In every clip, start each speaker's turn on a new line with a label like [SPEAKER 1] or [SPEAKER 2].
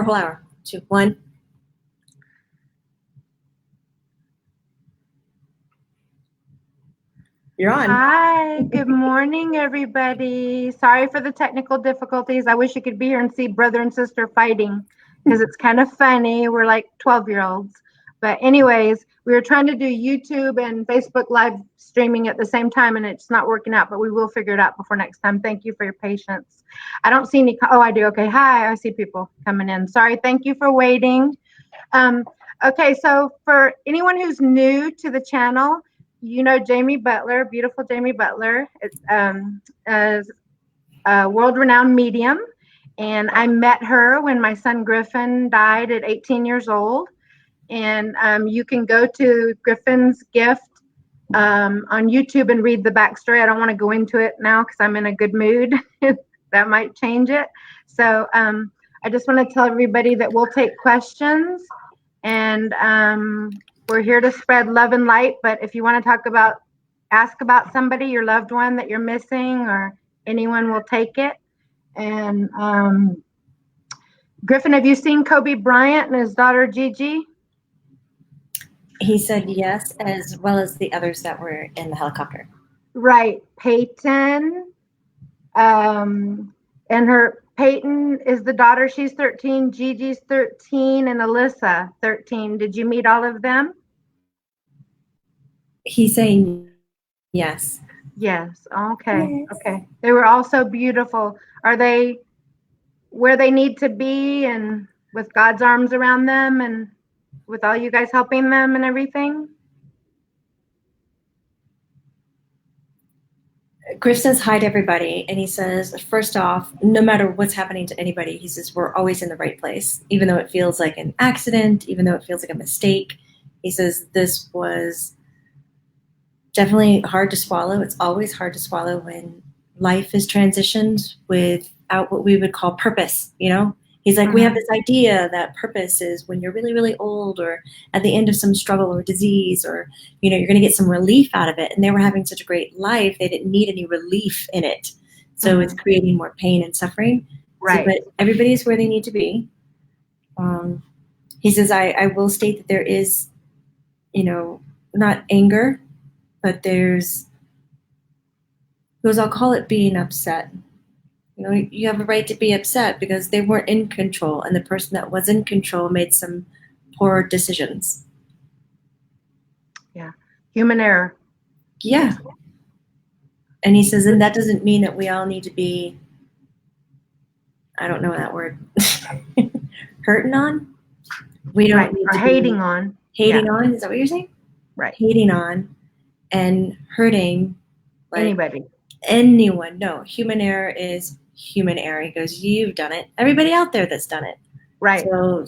[SPEAKER 1] whole hour. 2, 1. You're on.
[SPEAKER 2] Hi, good morning, everybody. Sorry for the technical difficulties. I wish you could be here and see brother and sister fighting because it's kind of funny. We're like 12-year-olds. But anyways, we were trying to do YouTube and Facebook live streaming at the same time, and it's not working out, but we will figure it out before next time. Thank you for your patience. I don't see any. Oh, I do. Okay. Hi, I see people coming in. Sorry. Thank you for waiting. Okay, so for anyone who's new to the channel, you know Jamie Butler, beautiful Jamie Butler, is a world-renowned medium, and I met her when my son Griffin died at 18 years old. And you can go to Griffin's Gift on YouTube and read the backstory. I don't want to go into it now because I'm in a good mood. That might change it. So I just want to tell everybody that we'll take questions, and we're here to spread love and light. But if you want to ask about somebody, your loved one that you're missing, or anyone, will take it. And Griffin, have you seen Kobe Bryant and his daughter Gigi?
[SPEAKER 1] He said yes, as well as the others that were in the helicopter.
[SPEAKER 2] Right. Peyton. Peyton is the daughter. She's 13. Gigi's 13. And Alyssa, 13. Did you meet all of them?
[SPEAKER 1] He's saying yes.
[SPEAKER 2] Yes. Okay. Yes. Okay. They were all so beautiful. Are they where they need to be, and with God's arms around them, and with all you guys helping them and everything?
[SPEAKER 1] Griff says hi to everybody, and he says, first off, no matter what's happening to anybody, he says we're always in the right place, even though it feels like an accident, even though it feels like a mistake. He says this was definitely hard to swallow. It's always hard to swallow when life is transitioned without what we would call purpose, you know? He's like, we have this idea that purpose is when you're really, really old, or at the end of some struggle or disease, or, you know, you're going to get some relief out of it. And they were having such a great life, they didn't need any relief in it. So it's creating more pain and suffering.
[SPEAKER 2] Right.
[SPEAKER 1] So, but everybody's where they need to be. He says, I will state that there is, you know, not anger, but there's, I'll call it being upset. You know, you have a right to be upset because they weren't in control, and the person that was in control made some poor decisions.
[SPEAKER 2] Yeah. Human error.
[SPEAKER 1] Yeah. And he says, and that doesn't mean that we all need to be, I don't know that word, hurting on. We don't need to
[SPEAKER 2] hating on.
[SPEAKER 1] Hating on? Is that what you're saying?
[SPEAKER 2] Right.
[SPEAKER 1] Hating on and hurting. Like
[SPEAKER 2] anybody.
[SPEAKER 1] Anyone. No, human error is human error. He goes, you've done it. Everybody out there that's done it.
[SPEAKER 2] Right.
[SPEAKER 1] So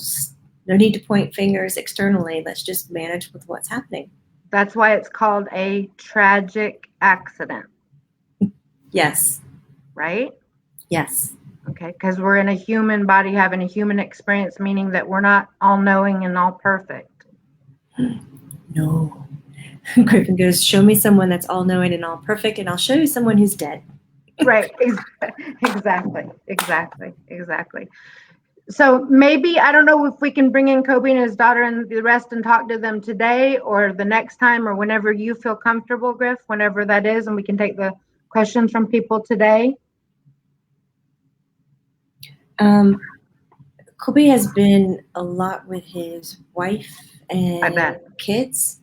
[SPEAKER 1] no need to point fingers externally. Let's just manage with what's happening.
[SPEAKER 2] That's why it's called a tragic accident.
[SPEAKER 1] Yes.
[SPEAKER 2] Right?
[SPEAKER 1] Yes.
[SPEAKER 2] Okay, because we're in a human body having a human experience, meaning that we're not all-knowing and all-perfect.
[SPEAKER 1] No. Griffin goes, show me someone that's all-knowing and all-perfect, and I'll show you someone who's dead.
[SPEAKER 2] Right. Exactly. So maybe, I don't know if we can bring in Kobe and his daughter and the rest and talk to them today or the next time, or whenever you feel comfortable, Griff, whenever that is, and we can take the questions from people today.
[SPEAKER 1] Kobe has been a lot with his wife and kids.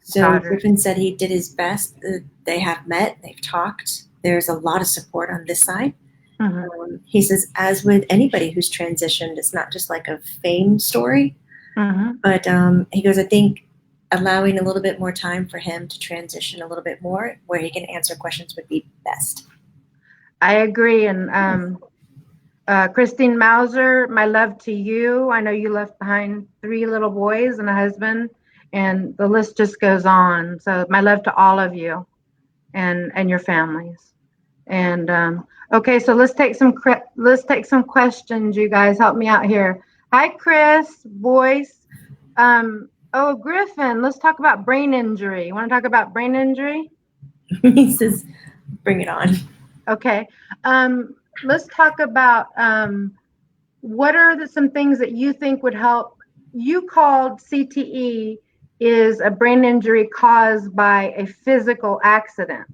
[SPEAKER 1] So
[SPEAKER 2] daughter.
[SPEAKER 1] Griffin said he did his best. They have met, they've talked. There's a lot of support on this side. He says, as with anybody who's transitioned, it's not just like a fame story. But he goes, I think allowing a little bit more time for him to transition a little bit more where he can answer questions would be best.
[SPEAKER 2] I agree. And Christine Mauser, my love to you. I know you left behind 3 little boys and a husband, and the list just goes on. So my love to all of you and your families. And okay, so let's take some questions. You guys help me out here. Hi, Chris, Boyce. Oh, Griffin, let's talk about brain injury. You want to talk about brain injury?
[SPEAKER 1] He says, bring it on.
[SPEAKER 2] Okay. Let's talk about what are some things that you think would help? You called CTE is a brain injury caused by a physical accident,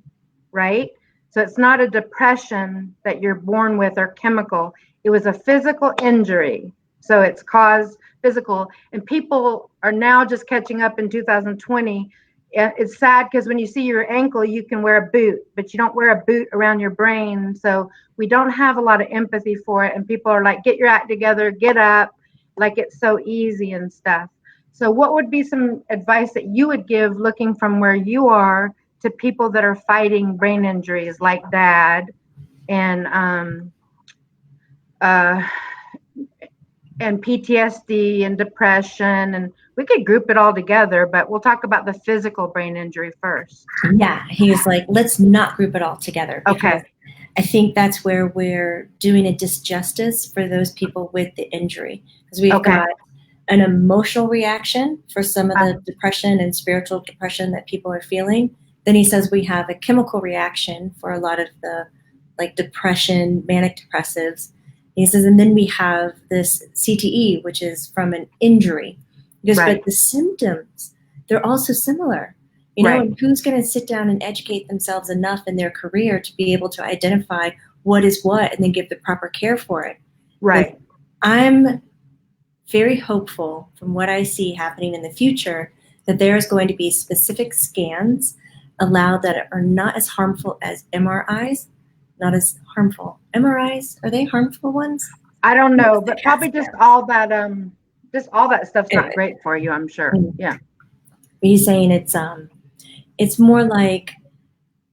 [SPEAKER 2] right? So it's not a depression that you're born with or chemical. It was a physical injury. So it's caused physical. And people are now just catching up in 2020. It's sad because when you see your ankle, you can wear a boot, but you don't wear a boot around your brain. So we don't have a lot of empathy for it. And people are like, get your act together, get up, like it's so easy and stuff. So what would be some advice that you would give looking from where you are to people that are fighting brain injuries like Dad and PTSD and depression, and we could group it all together, but we'll talk about the physical brain injury first.
[SPEAKER 1] Yeah, he was like, let's not group it all together.
[SPEAKER 2] Okay.
[SPEAKER 1] I think that's where we're doing a disjustice for those people with the injury, because we've got an emotional reaction for some of the depression and spiritual depression that people are feeling. Then he says we have a chemical reaction for a lot of the like depression, manic depressives. He says, and then we have this CTE, which is from an injury. Because but the symptoms, they're also similar. You know, and who's going to sit down and educate themselves enough in their career to be able to identify what is what and then give the proper care for it?
[SPEAKER 2] Right.
[SPEAKER 1] But I'm very hopeful from what I see happening in the future that there is going to be specific scans allowed that are not as harmful as MRIs, not as harmful. MRIs, are they harmful ones?
[SPEAKER 2] I don't know, but probably just all that stuff's not great for you, I'm sure. Yeah.
[SPEAKER 1] He's saying it's more like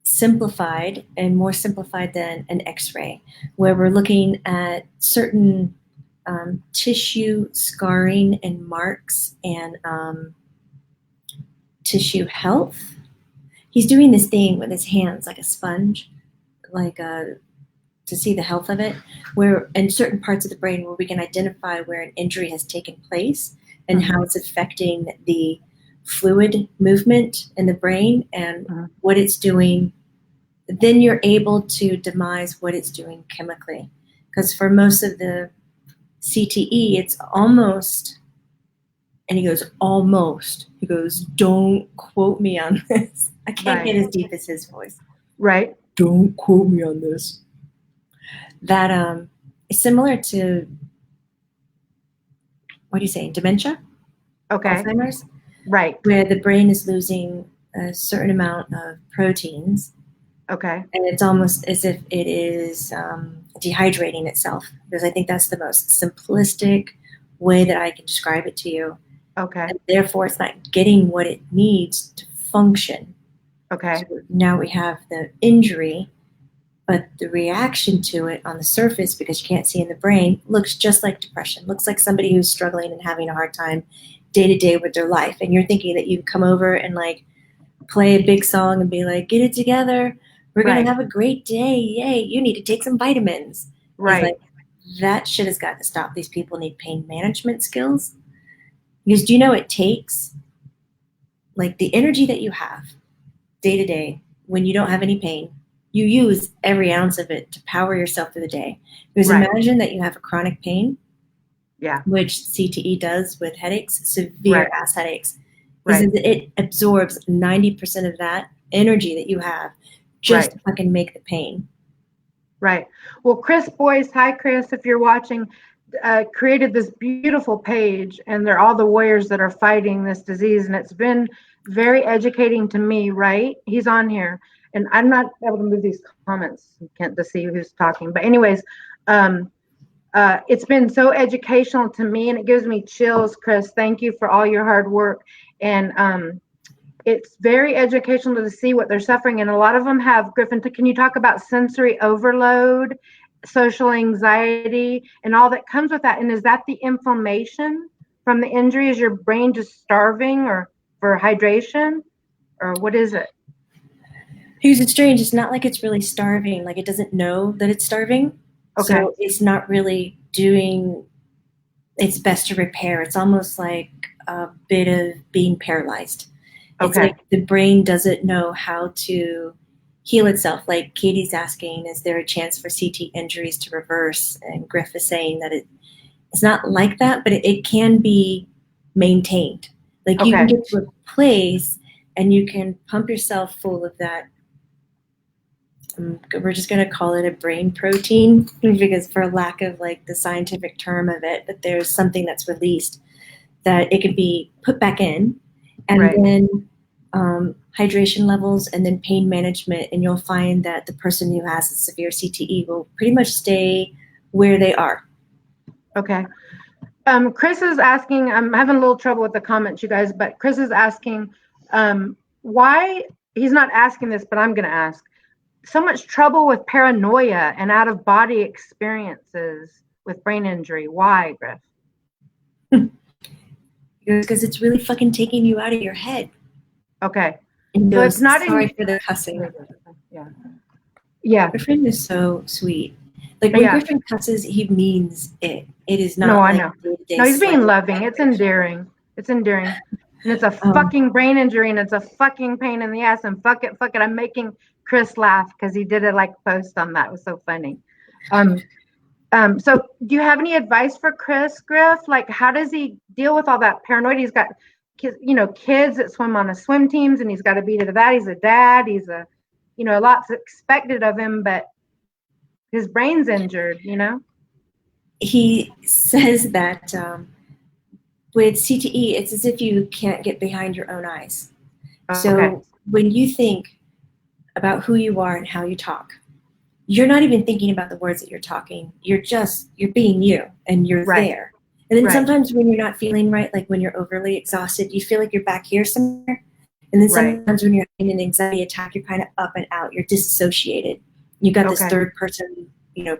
[SPEAKER 1] simplified and more simplified than an X-ray, where we're looking at certain tissue scarring and marks and tissue health. He's doing this thing with his hands like a sponge, like to see the health of it, where in certain parts of the brain where we can identify where an injury has taken place and how it's affecting the fluid movement in the brain and what it's doing. Then you're able to demise what it's doing chemically. Because for most of the CTE, it's almost, and he goes, almost. He goes, don't quote me on this. I can't get as deep as his voice.
[SPEAKER 2] Right.
[SPEAKER 1] Don't quote me on this. That is similar to, what do you say, dementia?
[SPEAKER 2] Okay.
[SPEAKER 1] Alzheimer's?
[SPEAKER 2] Right.
[SPEAKER 1] Where the brain is losing a certain amount of proteins.
[SPEAKER 2] Okay.
[SPEAKER 1] And it's almost as if it is dehydrating itself, because I think that's the most simplistic way that I can describe it to you.
[SPEAKER 2] Okay.
[SPEAKER 1] And therefore, it's not getting what it needs to function.
[SPEAKER 2] Okay.
[SPEAKER 1] So now we have the injury, but the reaction to it on the surface, because you can't see in the brain, looks just like depression. Looks like somebody who's struggling and having a hard time day to day with their life. And you're thinking that you come over and like play a big song and be like, get it together. We're going to have a great day. Yay. You need to take some vitamins.
[SPEAKER 2] Right.
[SPEAKER 1] Like, that shit has got to stop. These people need pain management skills. Because do you know it takes like the energy that you have day to day when you don't have any pain, you use every ounce of it to power yourself through the day. Because imagine that you have a chronic pain, which CTE does with headaches, severe ass headaches. Because it absorbs 90% of that energy that you have just to fucking make the pain.
[SPEAKER 2] Right. Well, Chris Boyce, hi Chris, if you're watching, created this beautiful page, and they're all the warriors that are fighting this disease, and it's been very educating to me, right? He's on here, and I'm not able to move these comments. You can't to see who's talking, but anyways, it's been so educational to me, and it gives me chills. Chris, thank you for all your hard work, and it's very educational to see what they're suffering, and a lot of them have, Griffin, can you talk about sensory overload, social anxiety, and all that comes with that? And is that the inflammation from the injury? Is your brain just starving or for hydration, or what is it?
[SPEAKER 1] Here's what's strange. It's not like it's really starving. Like it doesn't know that it's starving.
[SPEAKER 2] Okay.
[SPEAKER 1] So it's not really doing its best to repair. It's almost like a bit of being paralyzed. It's like the brain doesn't know how to heal itself. Like Katie's asking, is there a chance for CT injuries to reverse? And Griff is saying that It's not like that, but it can be maintained. Like you can
[SPEAKER 2] Okay.
[SPEAKER 1] get to a place and you can pump yourself full of that. We're just going to call it a brain protein because for lack of like the scientific term of it, but there's something that's released that it can be put back in, and
[SPEAKER 2] Right.
[SPEAKER 1] then hydration levels and then pain management, and you'll find that the person who has a severe CTE will pretty much stay where they are.
[SPEAKER 2] Okay. Chris is asking, I'm having a little trouble with the comments, you guys, but Chris is asking why, he's not asking this, but I'm going to ask, so much trouble with paranoia and out of body experiences with brain injury. Why, Griff?
[SPEAKER 1] Because it's really fucking taking you out of your head.
[SPEAKER 2] Okay.
[SPEAKER 1] And
[SPEAKER 2] So it's not
[SPEAKER 1] sorry for the cussing.
[SPEAKER 2] Yeah. Yeah.
[SPEAKER 1] Griffin is so sweet. Like when Griffin cusses, he means it. It is not.
[SPEAKER 2] No,
[SPEAKER 1] like
[SPEAKER 2] I know. No, he's being loving. It's endearing. It's endearing. And it's a fucking brain injury, and it's a fucking pain in the ass. And fuck it. I'm making Chris laugh because he did a like post on that. It was so funny. So do you have any advice for Chris, Griff? Like, how does he deal with all that paranoia? He's got kids, kids that swim on the swim teams, and he's got to be to that. He's a dad. He's a, a lot's expected of him, but his brain's injured,
[SPEAKER 1] He says that with CTE, it's as if you can't get behind your own eyes. Okay. So when you think about who you are and how you talk, you're not even thinking about the words that you're talking. You're being you, and you're there. And then sometimes when you're not feeling right, like when you're overly exhausted, you feel like you're back here somewhere. And then sometimes when you're having an anxiety attack, you're kind of up and out. You're disassociated. You got this third person,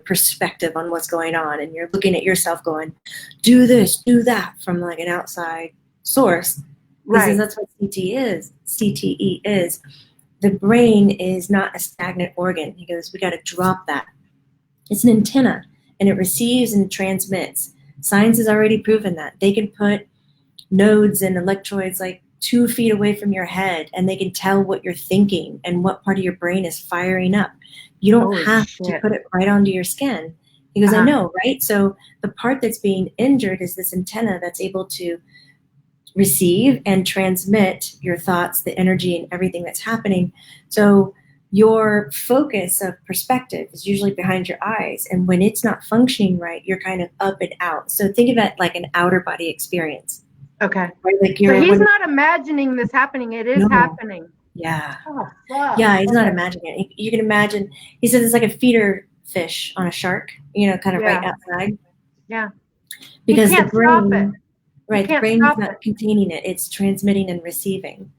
[SPEAKER 1] perspective on what's going on, and you're looking at yourself going, do this, do that, from like an outside source. Because that's what CTE is. The brain is not a stagnant organ. He goes, we got to drop that. It's an antenna, and it receives and transmits. Science has already proven that. They can put nodes and electrodes like 2 feet away from your head, and they can tell what you're thinking and what part of your brain is firing up. You don't have to put it right onto your skin. He goes, I know, right? So the part that's being injured is this antenna that's able to receive and transmit your thoughts, the energy, and everything that's happening. So your focus of perspective is usually behind your eyes. And when it's not functioning right, you're kind of up and out. So think of it like an outer body experience.
[SPEAKER 2] Okay.
[SPEAKER 1] Right? Like
[SPEAKER 2] so he's not imagining this happening. It is happening.
[SPEAKER 1] Yeah.
[SPEAKER 2] Oh, fuck.
[SPEAKER 1] Yeah, he's not imagining it. You can imagine, he says it's like a feeder fish on a shark, kind of right outside.
[SPEAKER 2] Yeah.
[SPEAKER 1] Because
[SPEAKER 2] the brain,
[SPEAKER 1] the brain is not containing it. It's transmitting and receiving.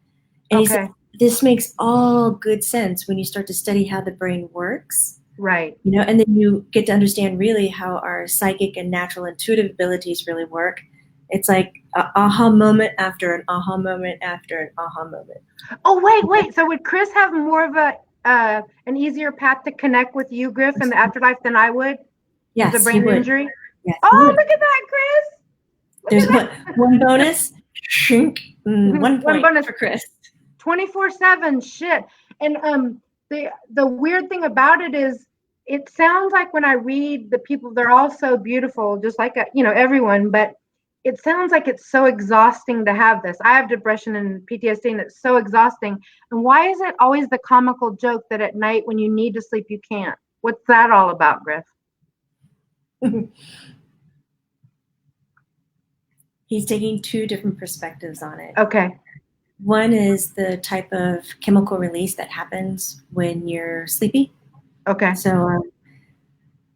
[SPEAKER 1] And he says, this makes all good sense when you start to study how the brain works.
[SPEAKER 2] Right.
[SPEAKER 1] And then you get to understand really how our psychic and natural intuitive abilities really work. It's like an aha moment after an aha moment after an aha moment.
[SPEAKER 2] Oh, wait. So would Chris have more of an easier path to connect with you, Griff, in the afterlife than I would?
[SPEAKER 1] Yes,
[SPEAKER 2] with the brain injury?
[SPEAKER 1] Yes,
[SPEAKER 2] look at that, Chris.
[SPEAKER 1] There's one bonus. Shrink. One bonus for Chris.
[SPEAKER 2] 24/7 shit. And the weird thing about it is, it sounds like when I read the people, they're all so beautiful, just like everyone, but it sounds like it's so exhausting to have this. I have depression and PTSD, and it's so exhausting. And why is it always the comical joke that at night when you need to sleep, you can't? What's that all about, Griff?
[SPEAKER 1] He's taking 2 different perspectives on it.
[SPEAKER 2] Okay.
[SPEAKER 1] One is the type of chemical release that happens when you're sleepy.
[SPEAKER 2] Okay.
[SPEAKER 1] So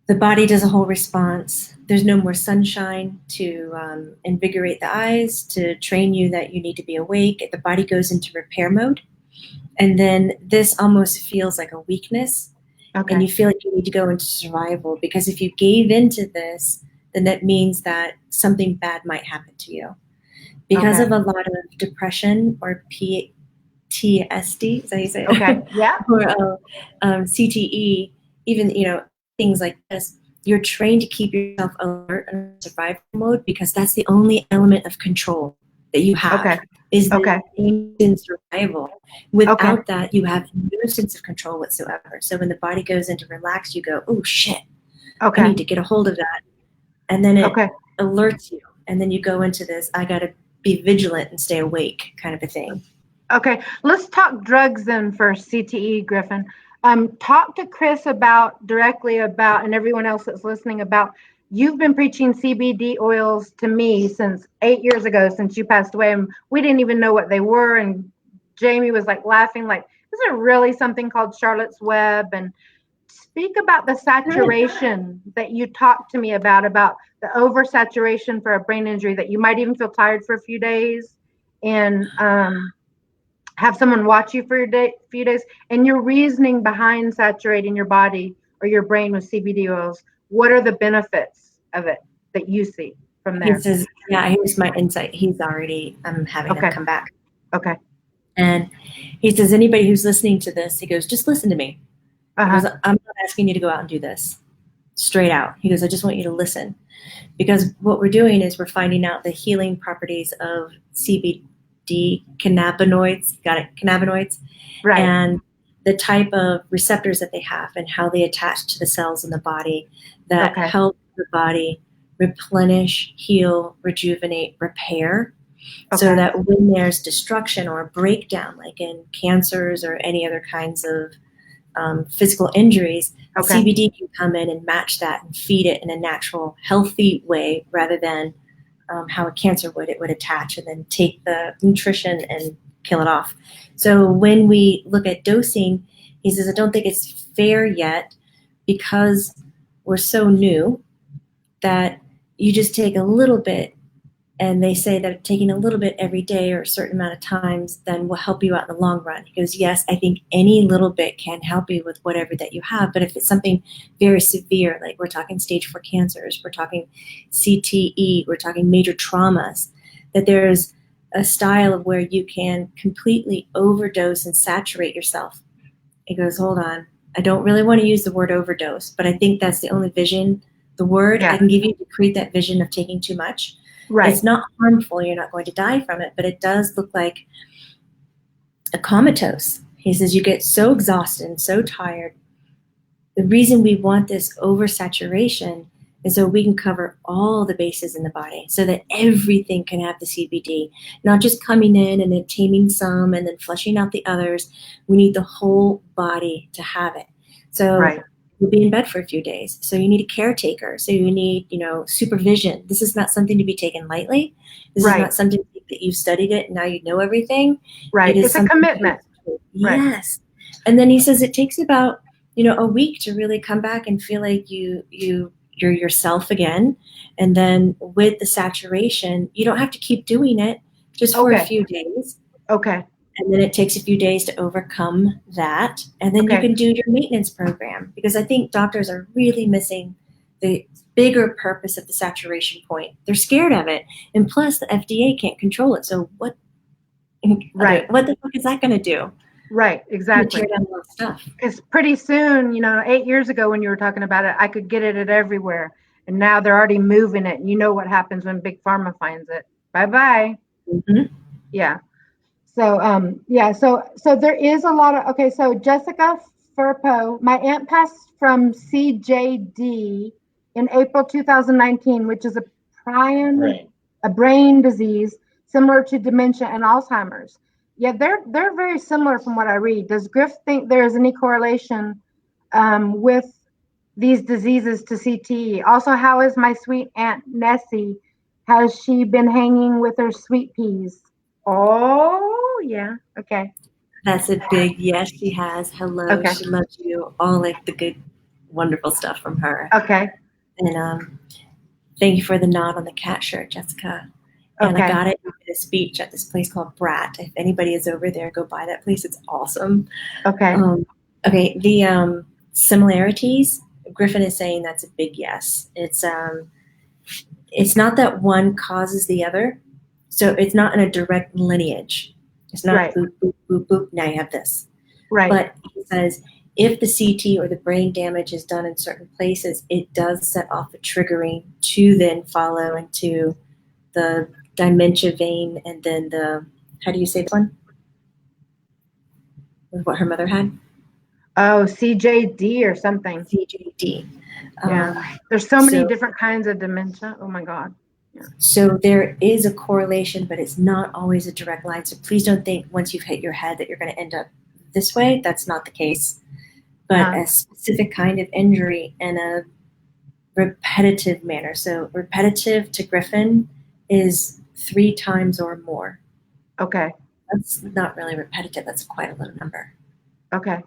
[SPEAKER 1] the body does a whole response. There's no more sunshine to invigorate the eyes, to train you that you need to be awake. The body goes into repair mode. And then this almost feels like a weakness. Okay. And you feel like you need to go into survival, because if you gave into this, then that means that something bad might happen to you. Because of a lot of depression or PTSD, is that how you say it?
[SPEAKER 2] Okay, yeah.
[SPEAKER 1] Or CTE, even, things like this, you're trained to keep yourself alert and survival mode, because that's the only element of control that you have, is the in survival. Without that, you have no sense of control whatsoever. So when the body goes into relax, you go, oh shit, I need to get a hold of that. And then it alerts you. And then you go into this, I got to be vigilant and stay awake kind of a thing.
[SPEAKER 2] Okay, let's talk drugs then for CTE, Griffin. Talk to Chris directly about, and everyone else that's listening about, you've been preaching CBD oils to me since 8 years ago, since you passed away, and we didn't even know what they were. And Jamie was like laughing, like, is there really something called Charlotte's Web? And speak about the saturation that you talked to me about the oversaturation for a brain injury, that you might even feel tired for a few days, and have someone watch you for a few days, and your reasoning behind saturating your body or your brain with CBD oils. What are the benefits of it that you see from there?
[SPEAKER 1] He says, yeah, here's my insight. He's already, I'm having them come back.
[SPEAKER 2] Okay.
[SPEAKER 1] And he says, anybody who's listening to this, he goes, just listen to me. He goes, I'm not asking you to go out and do this straight out. He goes, I just want you to listen, because what we're doing is we're finding out the healing properties of CBD cannabinoids, got it? Cannabinoids.
[SPEAKER 2] Right.
[SPEAKER 1] And the type of receptors that they have and how they attach to the cells in the body that help the body replenish, heal, rejuvenate, repair. So that when there's destruction or a breakdown, like in cancers or any other kinds of physical injuries, CBD can come in and match that and feed it in a natural, healthy way, rather than how a cancer would. It would attach and then take the nutrition and kill it off. So when we look at dosing, he says, I don't think it's fair yet, because we're so new, that you just take a little bit. And they say that taking a little bit every day or a certain amount of times then will help you out in the long run. He goes, yes, I think any little bit can help you with whatever that you have. But if it's something very severe, like we're talking stage 4 cancers, we're talking CTE, we're talking major traumas, that there's a style of where you can completely overdose and saturate yourself. He goes, hold on. I don't really want to use the word overdose, but I think that's the only vision, the word I can give you to create that vision of taking too much.
[SPEAKER 2] Right.
[SPEAKER 1] It's not harmful. You're not going to die from it, but it does look like a comatose. He says you get so exhausted and so tired. The reason we want this oversaturation is so we can cover all the bases in the body, so that everything can have the CBD, not just coming in and then taming some and then flushing out the others. We need the whole body to have it. So you'll be in bed for a few days. So you need a caretaker. So you need, supervision. This is not something to be taken lightly. This is not something that you've studied it and now you know everything.
[SPEAKER 2] Right. It's a commitment.
[SPEAKER 1] Yes. And then he says it takes about, a week to really come back and feel like you're yourself again. And then with the saturation, you don't have to keep doing it, just for a few days.
[SPEAKER 2] Okay.
[SPEAKER 1] And then it takes a few days to overcome that. And then you can do your maintenance program, because I think doctors are really missing the bigger purpose of the saturation point. They're scared of it. And plus the FDA can't control it. So what the fuck is that going to do?
[SPEAKER 2] Right. Exactly.
[SPEAKER 1] Tear down all that stuff.
[SPEAKER 2] Because pretty soon, 8 years ago when you were talking about it, I could get it at everywhere. And now they're already moving it. And you know what happens when Big Pharma finds it. Bye-bye.
[SPEAKER 1] Mm-hmm.
[SPEAKER 2] Yeah. So, so there is a lot of, so Jessica Furpo, my aunt passed from CJD in April 2019, which is a brain disease similar to dementia and Alzheimer's. Yeah, they're very similar from what I read. Does Griff think there is any correlation with these diseases to CTE? Also, how is my sweet Aunt Nessie? Has she been hanging with her sweet peas? Oh, yeah. Okay.
[SPEAKER 1] That's a big yes, she has. Hello. Okay. She loves you. All like the good, wonderful stuff from her.
[SPEAKER 2] Okay.
[SPEAKER 1] And thank you for the nod on the cat shirt, Jessica. And I got it at a speech at this place called Brat. If anybody is over there, go by that place. It's awesome.
[SPEAKER 2] Okay.
[SPEAKER 1] The similarities, Griffin is saying that's a big yes. It's not that one causes the other. So it's not in a direct lineage. It's not boop, boop, boop, boop. Now you have this.
[SPEAKER 2] Right.
[SPEAKER 1] But he says if the CT or the brain damage is done in certain places, it does set off a triggering to then follow into the dementia vein, and then how do you say this one? What her mother had?
[SPEAKER 2] Oh, CJD or something.
[SPEAKER 1] CJD.
[SPEAKER 2] Yeah. There's so many different kinds of dementia. Oh my God.
[SPEAKER 1] So there is a correlation, but it's not always a direct line. So please don't think once you've hit your head that you're going to end up this way. That's not the case. But a specific kind of injury in a repetitive manner. So repetitive to Griffin is 3 times or more.
[SPEAKER 2] Okay.
[SPEAKER 1] That's not really repetitive. That's quite a low number.
[SPEAKER 2] Okay.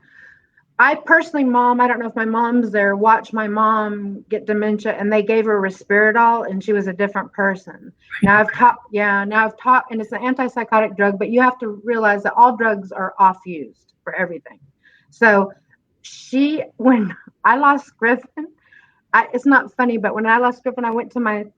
[SPEAKER 2] I personally, Mom, I don't know if my mom's there, watched my mom get dementia and they gave her Risperdal and she was a different person. Now I've taught, and it's an antipsychotic drug, but you have to realize that all drugs are off used for everything. So when I lost Griffin, it's not funny, but when I lost Griffin, I went to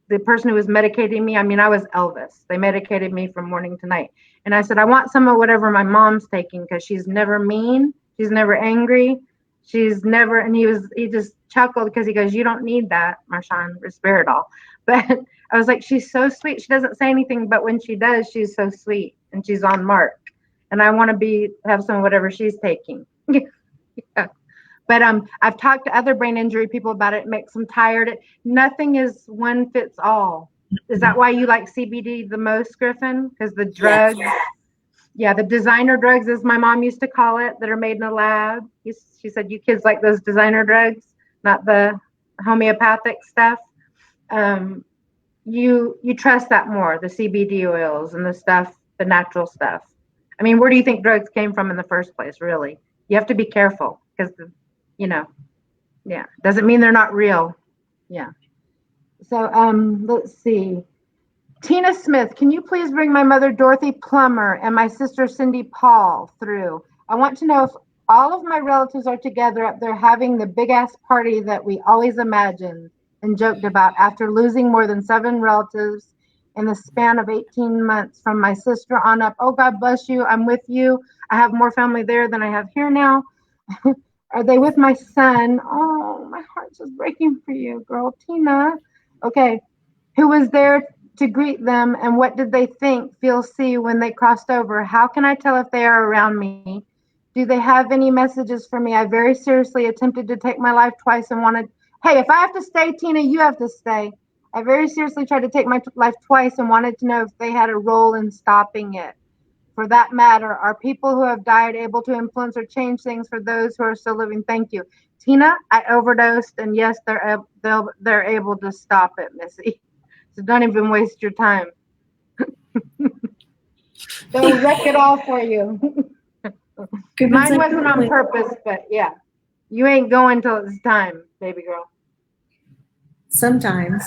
[SPEAKER 2] the person who was medicating me. I mean, I was Elvis. They medicated me from morning to night. And I said, I want some of whatever my mom's taking because she's never mean. She's never angry. She's never, and he just chuckled because he goes, you don't need that, Marshawn, Risperdal. But I was like, she's so sweet. She doesn't say anything, but when she does, she's so sweet and she's on mark. And I want to have some of whatever she's taking. Yeah. But I've talked to other brain injury people about it. It makes them tired. Nothing is one fits all. Is that why you like CBD the most, Griffin? Because the drugs, yeah, the designer drugs, as my mom used to call it, that are made in a lab. She said, you kids like those designer drugs, not the homeopathic stuff. You trust that more, the CBD oils and the stuff, the natural stuff. I mean, where do you think drugs came from in the first place, really? You have to be careful because, yeah, doesn't mean they're not real. Yeah. So let's see. Tina Smith, can you please bring my mother Dorothy Plummer and my sister Cindy Paul through? I want to know if all of my relatives are together up there having the big ass party that we always imagined and joked about after losing more than 7 relatives in the span of 18 months from my sister on up. Oh, God bless you. I'm with you. I have more family there than I have here now. Are they with my son? Oh, my heart's just breaking for you, girl. Tina. Okay. Who was there to greet them, and what did they think, feel, see when they crossed over? How can I tell if they are around me? Do they have any messages for me? I very seriously attempted to take my life twice and wanted, hey, if I have to stay, Tina, you have to stay. I very seriously tried to take my life twice and wanted to know if they had a role in stopping it. For that matter, are people who have died able to influence or change things for those who are still living? Thank you. Tina, I overdosed, and yes, they're able to stop it, Missy. So don't even waste your time. They'll wreck it all for you. Mine wasn't on purpose, but yeah. You ain't going till it's time, baby girl.
[SPEAKER 1] Sometimes.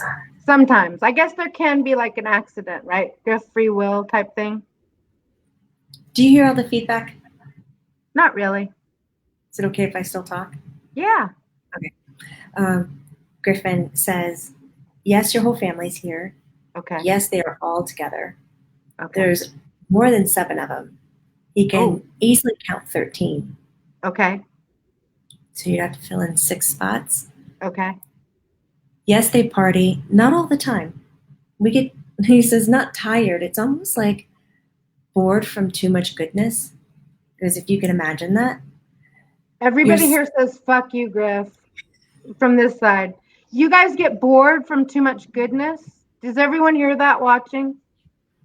[SPEAKER 2] I guess there can be like an accident, right? Just free will type thing.
[SPEAKER 1] Do you hear all the feedback?
[SPEAKER 2] Not really.
[SPEAKER 1] Is it okay if I still talk?
[SPEAKER 2] Yeah.
[SPEAKER 1] Okay. Griffin says, yes, your whole family's here.
[SPEAKER 2] Okay.
[SPEAKER 1] Yes, they are all together.
[SPEAKER 2] Okay.
[SPEAKER 1] There's more than 7 of them. He can easily count 13.
[SPEAKER 2] Okay.
[SPEAKER 1] So you'd have to fill in 6 spots.
[SPEAKER 2] Okay.
[SPEAKER 1] Yes, they party. Not all the time. He says, not tired. It's almost like bored from too much goodness. Because if you can imagine that.
[SPEAKER 2] Everybody here says, fuck you, Griff, from this side. You guys get bored from too much goodness? Does everyone hear that watching?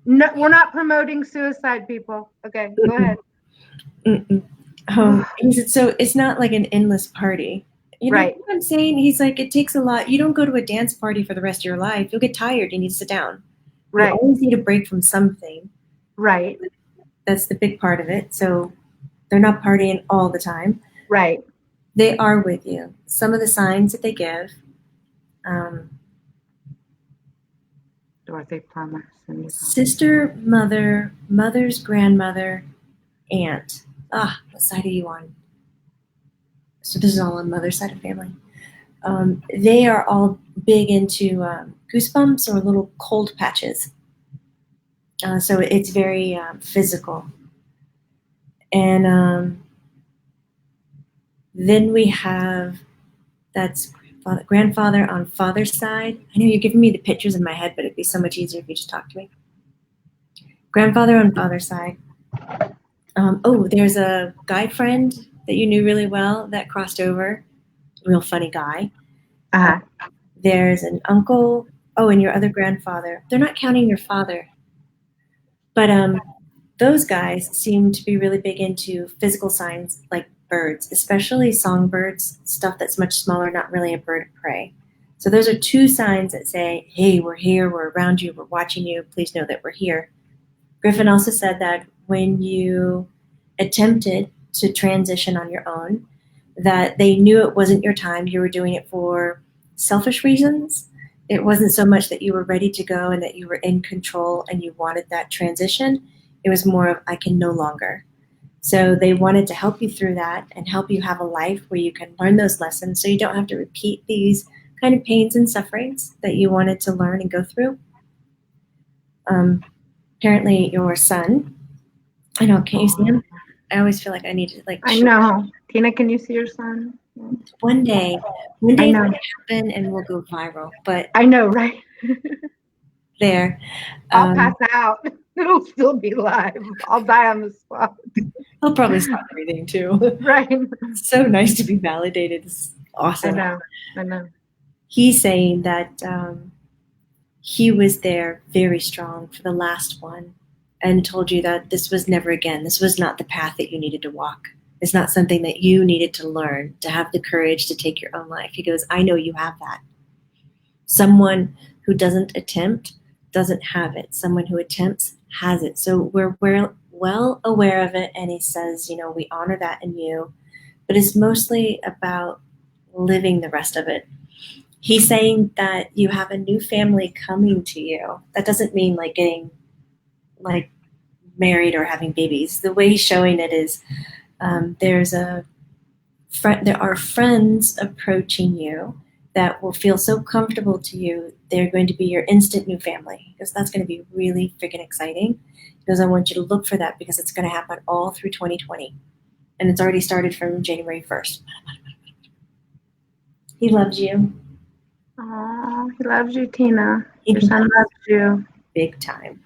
[SPEAKER 2] No, we're not promoting suicide, people. Okay, go ahead.
[SPEAKER 1] He said, so it's not like an endless party. You know what I'm saying? He's like, it takes a lot. You don't go to a dance party for the rest of your life. You'll get tired. You need to sit down.
[SPEAKER 2] Right.
[SPEAKER 1] You always need a break from something.
[SPEAKER 2] Right.
[SPEAKER 1] That's the big part of it. So they're not partying all the time.
[SPEAKER 2] Right.
[SPEAKER 1] They are with you. Some of the signs that they give.
[SPEAKER 2] Dorothy Plummer.
[SPEAKER 1] Sister, mother, mother's grandmother, aunt. What side are you on? So this is all on mother's side of family. They are all big into goosebumps or little cold patches. So it's very physical. And then we have, that's grandfather on father's side. I know you're giving me the pictures in my head, but it'd be so much easier if you just talk to me. Grandfather on father's side. There's a guy friend that you knew really well that crossed over. Real funny guy.
[SPEAKER 2] Uh-huh.
[SPEAKER 1] There's an uncle. Oh, and your other grandfather. They're not counting your father. But those guys seem to be really big into physical signs like birds, especially songbirds, stuff that's much smaller, not really a bird of prey. So those are two signs that say, hey, we're here, we're around you, we're watching you, please know that we're here. Griffin also said that when you attempted to transition on your own, that they knew it wasn't your time, you were doing it for selfish reasons. It wasn't so much that you were ready to go and that you were in control and you wanted that transition. It was more of, I can no longer. So they wanted to help you through that and help you have a life where you can learn those lessons so you don't have to repeat these kind of pains and sufferings that you wanted to learn and go through. Apparently, your son, I know, can't you see him? I always feel like I need to
[SPEAKER 2] I know. Tina, can you see your son?
[SPEAKER 1] one day
[SPEAKER 2] I
[SPEAKER 1] it's
[SPEAKER 2] know.
[SPEAKER 1] going to happen and we'll go viral. But
[SPEAKER 2] I know, right?
[SPEAKER 1] there,
[SPEAKER 2] I'll pass out. It'll still be live. I'll die on the spot.
[SPEAKER 1] he'll probably stop breathing too.
[SPEAKER 2] Right.
[SPEAKER 1] It's so nice to be validated. It's awesome.
[SPEAKER 2] I know.
[SPEAKER 1] He's saying that he was there very strong for the last one and told you that this was never again. This was not the path that you needed to walk. It's not something that you needed to learn to have the courage to take your own life. He goes, I know you have that. Someone who doesn't attempt doesn't have it. Someone who attempts has it. So we're well aware of it. And he says, we honor that in you, but it's mostly about living the rest of it. He's saying that you have a new family coming to you. That doesn't mean like getting like married or having babies. The way he's showing it is there are friends approaching you that will feel so comfortable to you. They're going to be your instant new family because that's going to be really freaking exciting. Because I want you to look for that because it's going to happen all through 2020, and it's already started from January 1st. He loves you.
[SPEAKER 2] Oh, he loves you, Tina. Your son loves you.
[SPEAKER 1] Big time.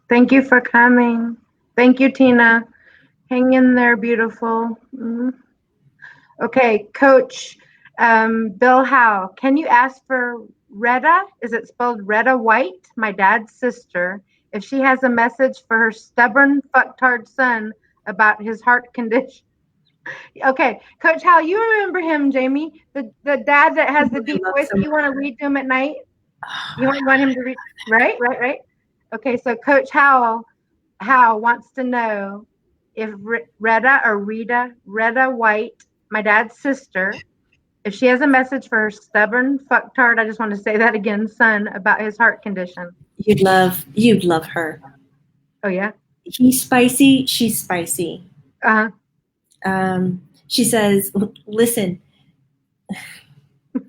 [SPEAKER 2] Thank you for coming. Thank you, Tina. Hang in there, beautiful. Mm-hmm. Okay, Coach Bill Howe, can you ask for Retta? Is it spelled Retta White, my dad's sister, if she has a message for her stubborn fucktard son about his heart condition? Okay, Coach Howe, you remember him, Jamie, the dad that has the deep voice. You want to read to him at night? You want him to read? Right. Okay, so Coach Howe wants to know if Retta White, my dad's sister, if she has a message for her stubborn fucktard, I just want to say that again, son, about his heart condition.
[SPEAKER 1] You'd love her.
[SPEAKER 2] Oh yeah.
[SPEAKER 1] He's spicy. She's spicy. She says, listen,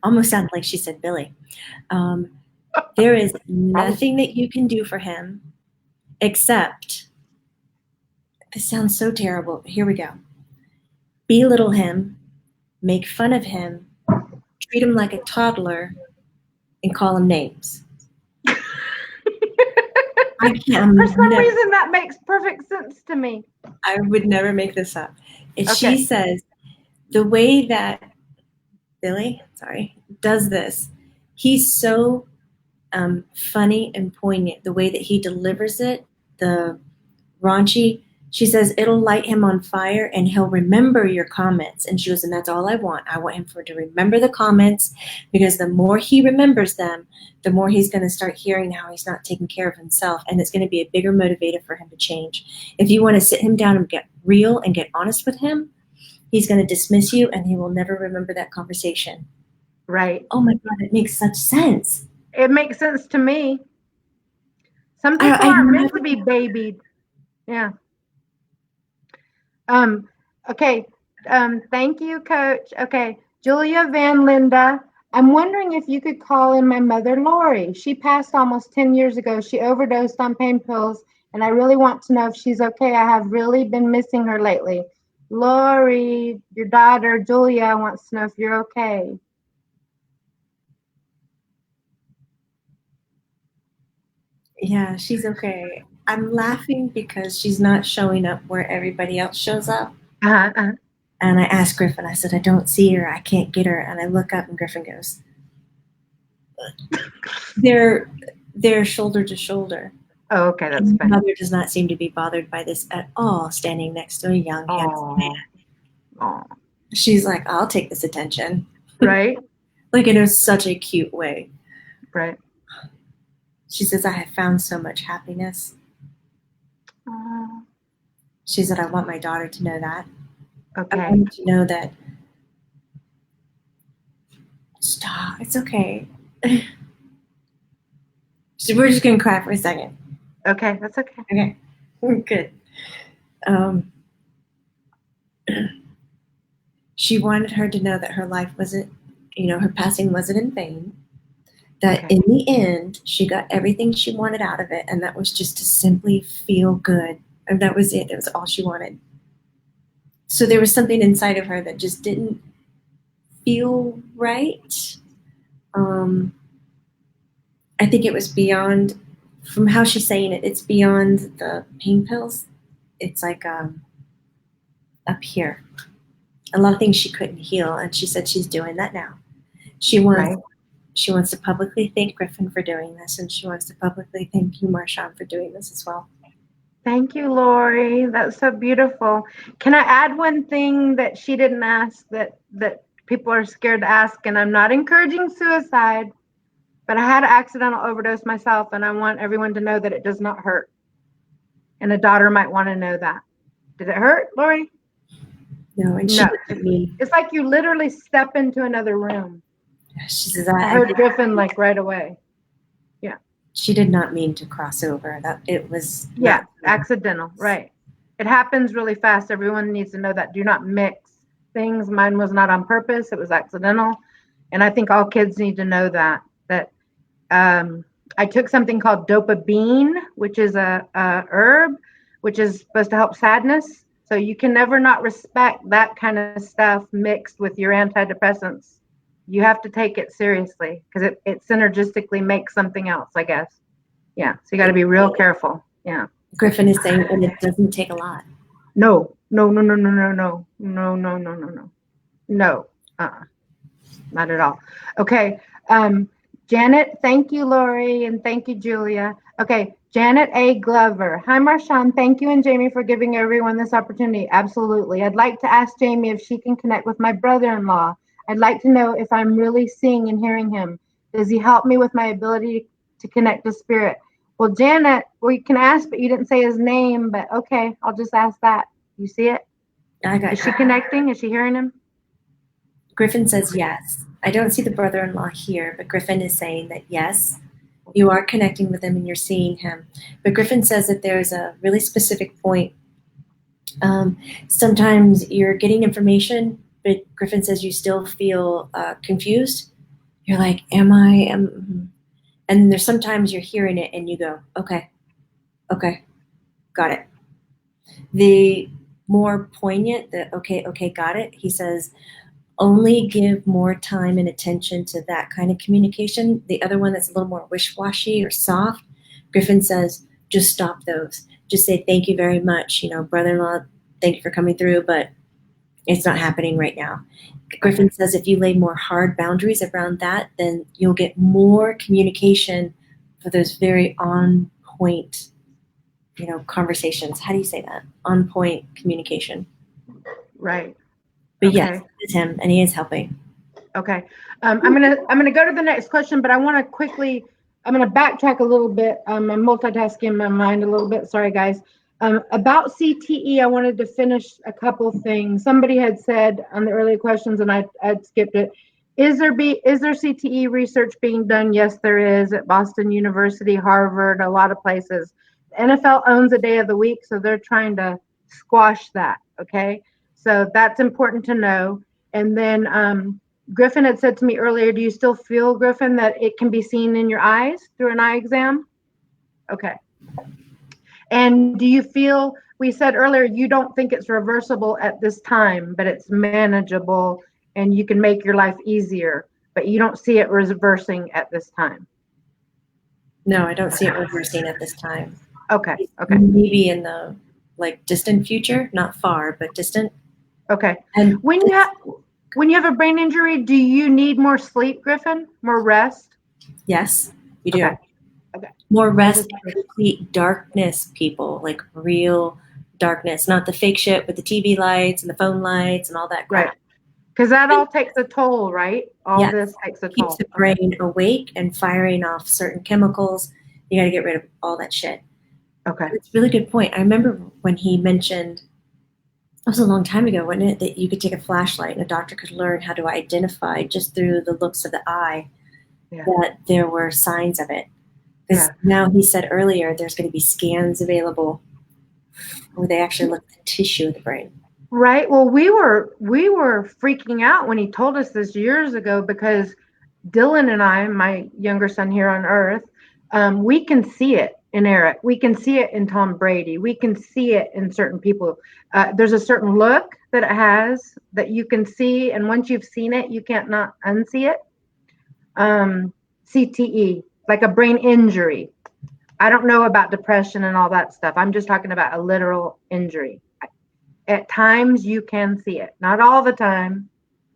[SPEAKER 1] almost sounded like she said Billy. There is nothing that you can do for him except, this sounds so terrible. Here we go. Belittle him, make fun of him, treat him like a toddler, and call him names.
[SPEAKER 2] I can't. For some reason, that makes perfect sense to me.
[SPEAKER 1] I would never make this up. And okay. She says, the way that Billy, does this, he's so funny and poignant. The way that he delivers it, the raunchy, she says, it'll light him on fire and he'll remember your comments. And she goes, and that's all I want. I want him to remember the comments because the more he remembers them, the more he's going to start hearing how he's not taking care of himself. And it's going to be a bigger motivator for him to change. If you want to sit him down and get real and get honest with him, he's going to dismiss you and he will never remember that conversation.
[SPEAKER 2] Right.
[SPEAKER 1] Oh my God, it makes such sense.
[SPEAKER 2] It makes sense to me. Some people aren't meant to be babied. Yeah. Okay. Thank you, Coach. Okay. Julia Van Linda. I'm wondering if you could call in my mother, Lori. She passed almost 10 years ago. She overdosed on pain pills, and I really want to know if she's okay. I have really been missing her lately. Lori, your daughter, Julia, wants to know if you're okay.
[SPEAKER 1] Yeah, she's okay. I'm laughing because she's not showing up where everybody else shows up. And I asked Griffin, I said, I don't see her. I can't get her. And I look up and Griffin goes, They're shoulder to shoulder.
[SPEAKER 2] Oh, okay, that's
[SPEAKER 1] And my
[SPEAKER 2] funny.
[SPEAKER 1] mother does not seem to be bothered by this at all, standing next to a young, handsome man.
[SPEAKER 2] Oh, oh,
[SPEAKER 1] She's like, I'll take this attention.
[SPEAKER 2] right,
[SPEAKER 1] Like in such a cute way.
[SPEAKER 2] right.
[SPEAKER 1] She says, I have found so much happiness.
[SPEAKER 2] Oh,
[SPEAKER 1] She said, I want my daughter to know that. I
[SPEAKER 2] okay.
[SPEAKER 1] want her to know that. Stop. It's okay. So we're just going to cry for a second.
[SPEAKER 2] Okay, that's okay.
[SPEAKER 1] Okay. Good. She wanted her to know that her life wasn't, her passing wasn't in vain. That
[SPEAKER 2] Okay.
[SPEAKER 1] in the end, she got everything she wanted out of it, and that was just to simply feel good. And that was it. That was all she wanted. So there was something inside of her that just didn't feel right. I think it was beyond, from how she's saying it, it's beyond the pain pills. It's like up here. A lot of things she couldn't heal, and she said she's doing that now. She wants
[SPEAKER 2] Right.
[SPEAKER 1] she wants to publicly thank Griffin for doing this, and she wants to publicly thank you, Marshawn, for doing this as well.
[SPEAKER 2] Thank you, Lori. That's so beautiful. Can I add one thing that she didn't ask that people are scared to ask? And I'm not encouraging suicide, but I had an accidental overdose myself, and I want everyone to know that it does not hurt. And a daughter might want to know that. Did it hurt, Lori?
[SPEAKER 1] No, and she
[SPEAKER 2] No.
[SPEAKER 1] didn't mean.
[SPEAKER 2] It's like you literally step into another room.
[SPEAKER 1] She says
[SPEAKER 2] I heard Griffin like right away.
[SPEAKER 1] She did not mean to cross over. That it was.
[SPEAKER 2] Yeah, accidental, right. It happens really fast. Everyone needs to know that. Do not mix things. Mine was not on purpose. It was accidental. And I think all kids need to know that. I took something called dopamine, which is a herb, which is supposed to help sadness. So you can never not respect that kind of stuff mixed with your antidepressants. You have to take it seriously because it synergistically makes something else, I guess. Yeah. So you got to be real careful. Yeah.
[SPEAKER 1] Griffin is saying, and it doesn't take a lot.
[SPEAKER 2] No. Not at all. Okay. Janet, thank you, Lori, and thank you, Julia. Okay, Janet A. Glover. Hi, Marshawn. Thank you and Jamie for giving everyone this opportunity. Absolutely. I'd like to ask Jamie if she can connect with my brother-in-law. I'd like to know if I'm really seeing and hearing him. Does he help me with my ability to connect to spirit? Well, Janet, we can ask, but you didn't say his name, but okay, I'll just ask that. You see it? Is she connecting? Is she hearing him?
[SPEAKER 1] Griffin says yes. I don't see the brother-in-law here, but Griffin is saying that yes, you are connecting with him and you're seeing him. But Griffin says that there's a really specific point. Sometimes you're getting information, but Griffin says you still feel confused. You're like, am I? And there's sometimes you're hearing it and you go, okay, got it. The more poignant, the okay, got it. He says, only give more time and attention to that kind of communication. The other one that's a little more wish-washy or soft, Griffin says, just stop those. Just say, thank you very much. Brother-in-law, thank you for coming through, but it's not happening right now. Griffin says if you lay more hard boundaries around that, then you'll get more communication for those very on point, conversations. How do you say that? On point communication.
[SPEAKER 2] Right.
[SPEAKER 1] But
[SPEAKER 2] okay.
[SPEAKER 1] Yes, it's him, and he is helping.
[SPEAKER 2] Okay. I'm gonna go to the next question, but I want to quickly. I'm gonna backtrack a little bit. I'm multitasking my mind a little bit. Sorry, guys. About CTE, I wanted to finish a couple things. Somebody had said on the earlier questions, and I'd skipped it. Is there CTE research being done? Yes, there is at Boston University, Harvard, a lot of places. The NFL owns a day of the week, so they're trying to squash that. Okay. So that's important to know. And then Griffin had said to me earlier, do you still feel, Griffin, that it can be seen in your eyes through an eye exam? Okay. And do you feel, we said earlier, you don't think it's reversible at this time, but it's manageable and you can make your life easier, but you don't see it reversing at this time?
[SPEAKER 1] No, I don't see it reversing at this time.
[SPEAKER 2] Okay.
[SPEAKER 1] Maybe in the distant future, not far, but distant.
[SPEAKER 2] Okay. And when you have a brain injury, do you need more sleep, Griffin? More rest?
[SPEAKER 1] Yes, you do.
[SPEAKER 2] Okay. Okay.
[SPEAKER 1] More
[SPEAKER 2] I
[SPEAKER 1] rest
[SPEAKER 2] just
[SPEAKER 1] and complete darkness, people, like real darkness, not the fake shit with the TV lights and the phone lights and all that
[SPEAKER 2] right.
[SPEAKER 1] crap.
[SPEAKER 2] Because that all takes a toll, right? All
[SPEAKER 1] Yes,
[SPEAKER 2] this takes a
[SPEAKER 1] keeps
[SPEAKER 2] toll.
[SPEAKER 1] the brain awake and firing off certain chemicals. You got to get rid of all that shit.
[SPEAKER 2] Okay.
[SPEAKER 1] It's a really good point. I remember when he mentioned, it was a long time ago, wasn't it, that you could take a flashlight and a doctor could learn how to identify just through the looks of the eye
[SPEAKER 2] Yeah.
[SPEAKER 1] that there were signs of it. Because
[SPEAKER 2] Yeah.
[SPEAKER 1] now he said earlier there's going to be scans available where they actually look at the tissue of the brain.
[SPEAKER 2] Right. Well, we were freaking out when he told us this years ago because Dylan and I, my younger son here on Earth, we can see it in Eric. We can see it in Tom Brady. We can see it in certain people. There's a certain look that it has that you can see, and once you've seen it, you can't not unsee it. CTE, like a brain injury. I don't know about depression and all that stuff. I'm just talking about a literal injury. At times you can see it, not all the time.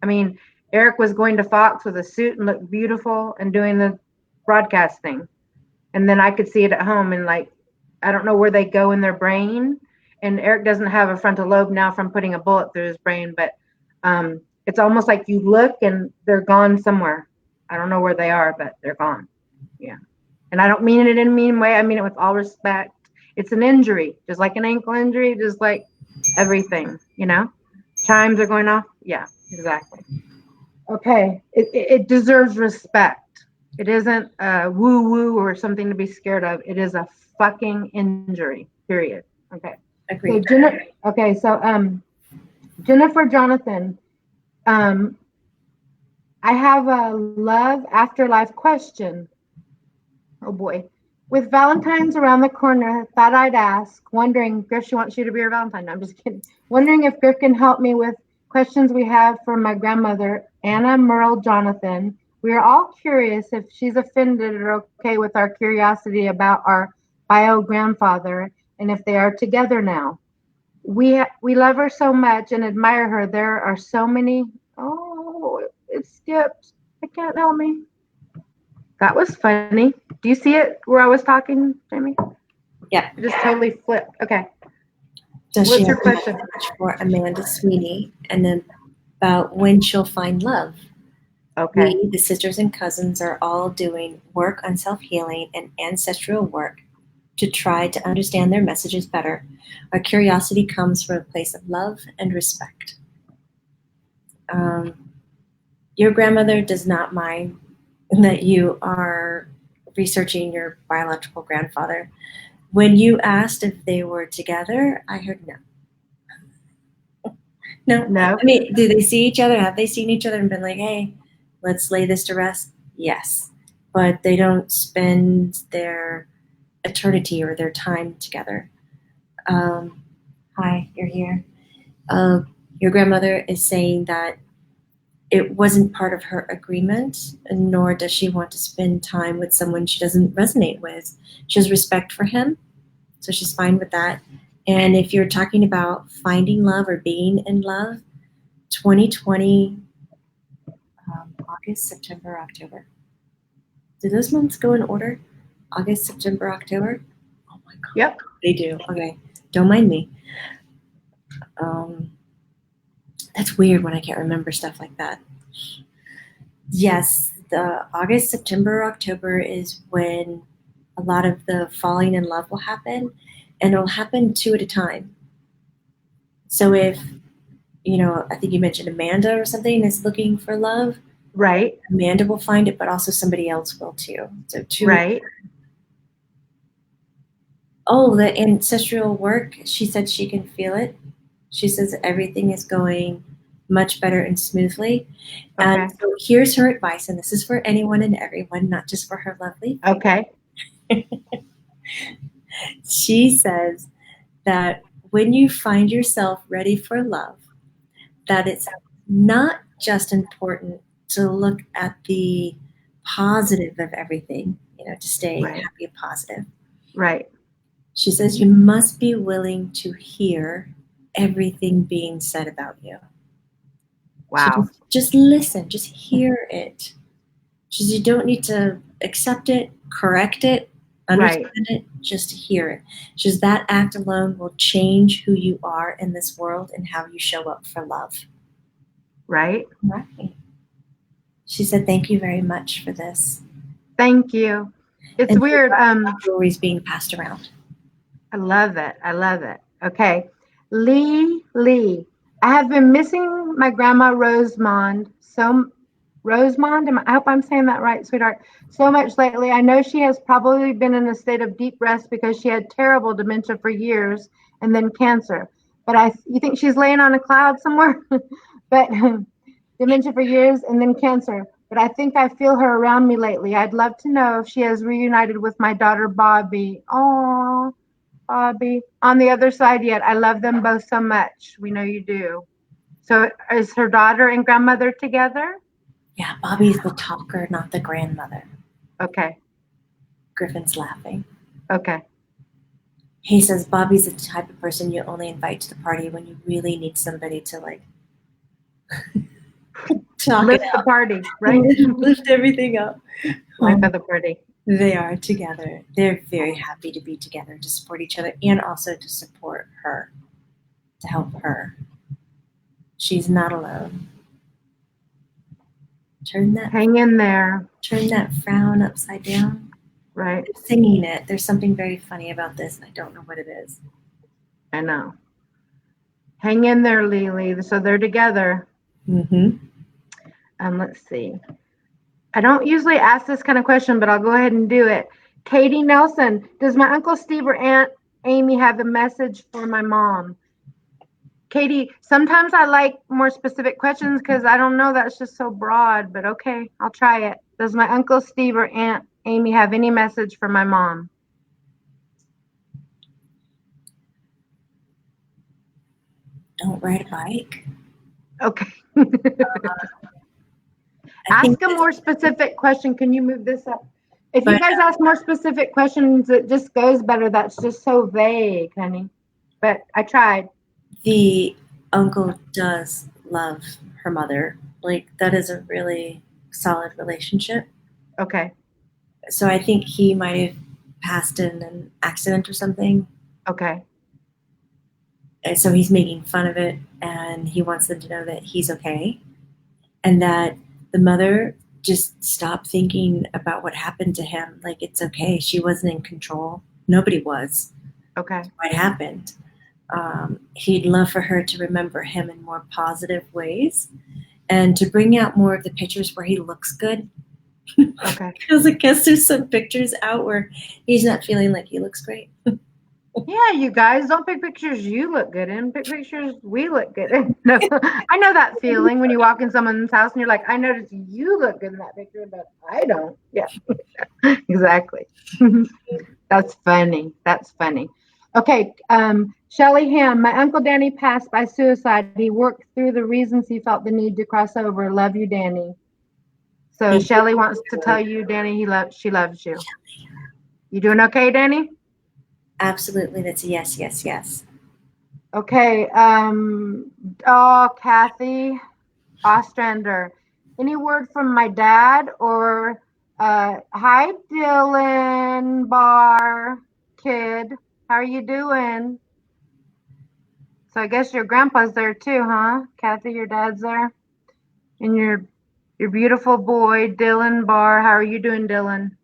[SPEAKER 2] I mean, Eric was going to Fox with a suit and looked beautiful and doing the broadcast thing. And then I could see it at home and like, I don't know where they go in their brain. And Eric doesn't have a frontal lobe now from putting a bullet through his brain, but it's almost like you look and they're gone somewhere. I don't know where they are, but they're gone. Yeah. And I don't mean it in a mean way. I mean it with all respect. It's an injury, just like an ankle injury, just like everything, you know? Chimes are going off. Yeah, exactly. Okay. It deserves respect. It isn't woo woo or something to be scared of. It is a fucking injury, period. Okay. So
[SPEAKER 1] Agreed.
[SPEAKER 2] Jennifer Jonathan, um, I have a love afterlife question. Oh boy. With Valentine's around the corner, thought I'd ask, wondering, Griff, she wants you to be her Valentine. No, I'm just kidding. Wondering if Griff can help me with questions we have for my grandmother, Anna Merle Jonathan. We are all curious if she's offended or okay with our curiosity about our bio grandfather and if they are together now. We love her so much and admire her. There are so many. Oh, it skipped. I can't help me. That was funny. Do you see it where I was talking, Jamie?
[SPEAKER 1] Yeah.
[SPEAKER 2] It just totally flipped. Okay.
[SPEAKER 1] Does
[SPEAKER 2] What's
[SPEAKER 1] she
[SPEAKER 2] your
[SPEAKER 1] have a
[SPEAKER 2] question?
[SPEAKER 1] message for Amanda Sweeney? And then about when she'll find love.
[SPEAKER 2] Okay.
[SPEAKER 1] We, the sisters and cousins, are all doing work on self healing and ancestral work to try to understand their messages better. Our curiosity comes from a place of love and respect. Um, your grandmother does not mind that you are researching your biological grandfather. When you asked if they were together, I heard no. No.
[SPEAKER 2] No.
[SPEAKER 1] I mean, do they see each other? Have they seen each other and been like, hey, let's lay this to rest? Yes. But they don't spend their eternity or their time together. Hi, you're here. Uh, your grandmother is saying that it wasn't part of her agreement, nor does she want to spend time with someone she doesn't resonate with. She has respect for him, so she's fine with that. And if you're talking about finding love or being in love, 2020, August, September, October. Do those months go in order? August, September, October? Oh my God.
[SPEAKER 2] Yep.
[SPEAKER 1] They do. Okay. Don't mind me. Um, that's weird when I can't remember stuff like that. Yes, the August, September, October is when a lot of the falling in love will happen, and it'll happen two at a time. So if, I think you mentioned Amanda or something is looking for love,
[SPEAKER 2] Right.
[SPEAKER 1] Amanda will find it, but also somebody else will too. So two.
[SPEAKER 2] Right.
[SPEAKER 1] Oh, the ancestral work, she said she can feel it. She says everything is going much better and smoothly.
[SPEAKER 2] Okay.
[SPEAKER 1] And so here's her advice, and this is for anyone and everyone, not just for her lovely.
[SPEAKER 2] Okay.
[SPEAKER 1] She says that when you find yourself ready for love, that it's not just important to look at the positive of everything, to stay
[SPEAKER 2] Right.
[SPEAKER 1] happy and positive.
[SPEAKER 2] Right.
[SPEAKER 1] She says you must be willing to hear everything being said about you.
[SPEAKER 2] Wow.
[SPEAKER 1] So just listen, just hear it. She says you don't need to accept it, correct it,
[SPEAKER 2] Right.
[SPEAKER 1] understand it, just to hear it. Just that act alone will change who you are in this world and how you show up for love.
[SPEAKER 2] Right.
[SPEAKER 1] Right. She said, "Thank you very much for this."
[SPEAKER 2] Thank you. It's
[SPEAKER 1] And
[SPEAKER 2] weird.
[SPEAKER 1] stories being passed around.
[SPEAKER 2] I love it. I love it. Okay. Lee. I have been missing my grandma Rosemond. I hope I'm saying that right, sweetheart. So much lately. I know she has probably been in a state of deep rest because she had terrible dementia for years and then cancer. But you think she's laying on a cloud somewhere? But dementia for years and then cancer. But I think I feel her around me lately. I'd love to know if she has reunited with my daughter Bobby. Oh, Bobby. On the other side yet. I love them both so much. We know you do. So is her daughter and grandmother together?
[SPEAKER 1] Yeah, Bobby's the talker, not the grandmother.
[SPEAKER 2] Okay.
[SPEAKER 1] Griffin's laughing.
[SPEAKER 2] Okay.
[SPEAKER 1] He says Bobby's the type of person you only invite to the party when you really need somebody to like talk it
[SPEAKER 2] Lift the
[SPEAKER 1] out,
[SPEAKER 2] party, right?
[SPEAKER 1] lift everything up.
[SPEAKER 2] Life of the party.
[SPEAKER 1] They are together. They're very happy to be together, to support each other, and also to support her, to help her. She's not alone.
[SPEAKER 2] Hang in there.
[SPEAKER 1] Turn that frown upside down.
[SPEAKER 2] Right.
[SPEAKER 1] They're singing it. There's something very funny about this, and I don't know what it is.
[SPEAKER 2] I know. Hang in there, Lily. So they're together.
[SPEAKER 1] Mm-hmm.
[SPEAKER 2] Let's see. I don't usually ask this kind of question, but I'll go ahead and do it. Katie Nelson, does my Uncle Steve or Aunt Amy have a message for my mom? Katie, sometimes I like more specific questions because I don't know, that's just so broad, but okay, I'll try it. Does my Uncle Steve or Aunt Amy have any message for my mom?
[SPEAKER 1] Don't ride a bike.
[SPEAKER 2] Okay.
[SPEAKER 1] I
[SPEAKER 2] Ask
[SPEAKER 1] think
[SPEAKER 2] a more specific question. Can you move this up? If you
[SPEAKER 1] But
[SPEAKER 2] guys ask more specific questions, it just goes better. That's just so vague, honey. But I tried.
[SPEAKER 1] the uncle does love her mother. Like, that is a really solid relationship.
[SPEAKER 2] Okay.
[SPEAKER 1] So I think he might have passed in an accident or something.
[SPEAKER 2] Okay.
[SPEAKER 1] And so he's making fun of it, and he wants them to know that he's okay, and that the mother just stopped thinking about what happened to him. Like, it's okay. She wasn't in control. Nobody was.
[SPEAKER 2] Okay.
[SPEAKER 1] What happened? He'd love for her to remember him in more positive ways and to bring out more of the pictures where he looks good.
[SPEAKER 2] Okay.
[SPEAKER 1] Because I guess there's some pictures out where he's not feeling like he looks great.
[SPEAKER 2] Yeah, you guys don't pick pictures you look good in. Pick pictures we look good in. No, I know that feeling when you walk in someone's house and you're like, I notice you look good in that picture, but I don't. Yeah, exactly. That's funny. That's funny. Okay, Shelly Ham. My uncle Danny passed by suicide. He worked through the reasons he felt the need to cross over. Love you, Danny. So
[SPEAKER 1] He
[SPEAKER 2] Shelly wants to tell you, Danny, she loves you. You doing okay, Danny?
[SPEAKER 1] Absolutely, that's a yes, yes, yes.
[SPEAKER 2] Okay. Kathy Ostrander. Any word from my dad or hi Dylan Bar kid. How are you doing? So I guess your grandpa's there too, huh? Kathy, your dad's there? And your beautiful boy, Dylan Barr. How are you doing, Dylan?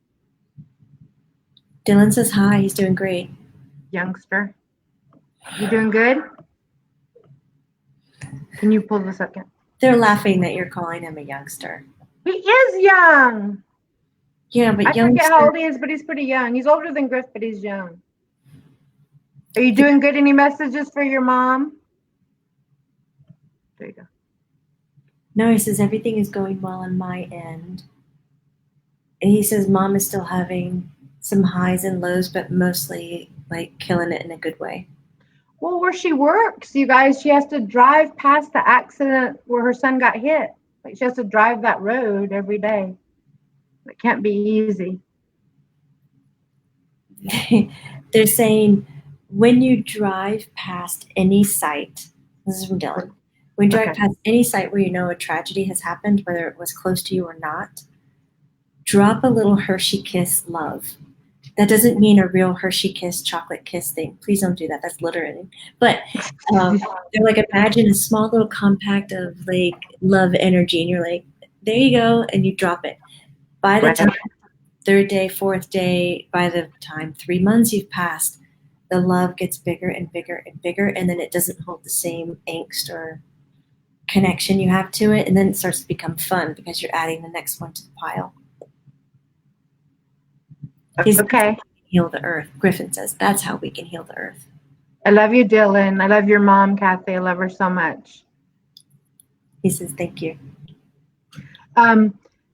[SPEAKER 1] Dylan says hi. He's doing great.
[SPEAKER 2] Youngster. You doing good? Can you pull this up?
[SPEAKER 1] They're laughing that you're calling him a youngster.
[SPEAKER 2] He is young.
[SPEAKER 1] Yeah, but
[SPEAKER 2] I forget how old he is, but he's pretty young. He's older than Griff, but he's young. Are you doing good? Any messages for your mom? There you go.
[SPEAKER 1] No, he says everything is going well on my end. And he says mom is still having some highs and lows, but mostly like killing it in a good way.
[SPEAKER 2] Well, where she works, you guys, she has to drive past the accident where her son got hit. Like she has to drive that road every day. It can't be easy.
[SPEAKER 1] They're saying when you drive past any site, this is from Dylan, when you drive past any site where you know a tragedy has happened, whether it was close to you or not, drop a little Hershey Kiss love. That doesn't mean a real Hershey Kiss chocolate kiss thing. Please don't do that. That's littering. But they're like, imagine a small little compact of like love energy, and you're like, there you go, and you drop it. By the
[SPEAKER 2] Right.
[SPEAKER 1] time third day, fourth day, by the time 3 months you've passed, the love gets bigger and bigger and bigger, and then it doesn't hold the same angst or connection you have to it, and then it starts to become fun because you're adding the next one to the pile.
[SPEAKER 2] Okay.
[SPEAKER 1] Heal the earth. Griffin says that's how we can heal the earth.
[SPEAKER 2] I love you, Dylan. I love your mom, Kathy. I love her so much.
[SPEAKER 1] He says thank you.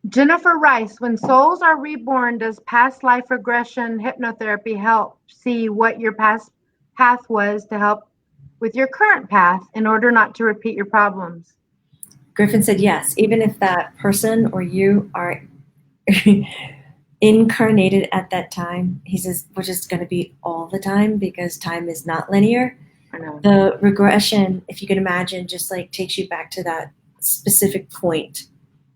[SPEAKER 2] Jennifer Rice, when souls are reborn, does past life regression hypnotherapy help see what your past path was to help with your current path in order not to repeat your problems?
[SPEAKER 1] Griffin said yes, even if that person or you are incarnated at that time. He says, which is going to be all the time because time is not linear.
[SPEAKER 2] I know.
[SPEAKER 1] The regression, if you can imagine, just like takes you back to that specific point.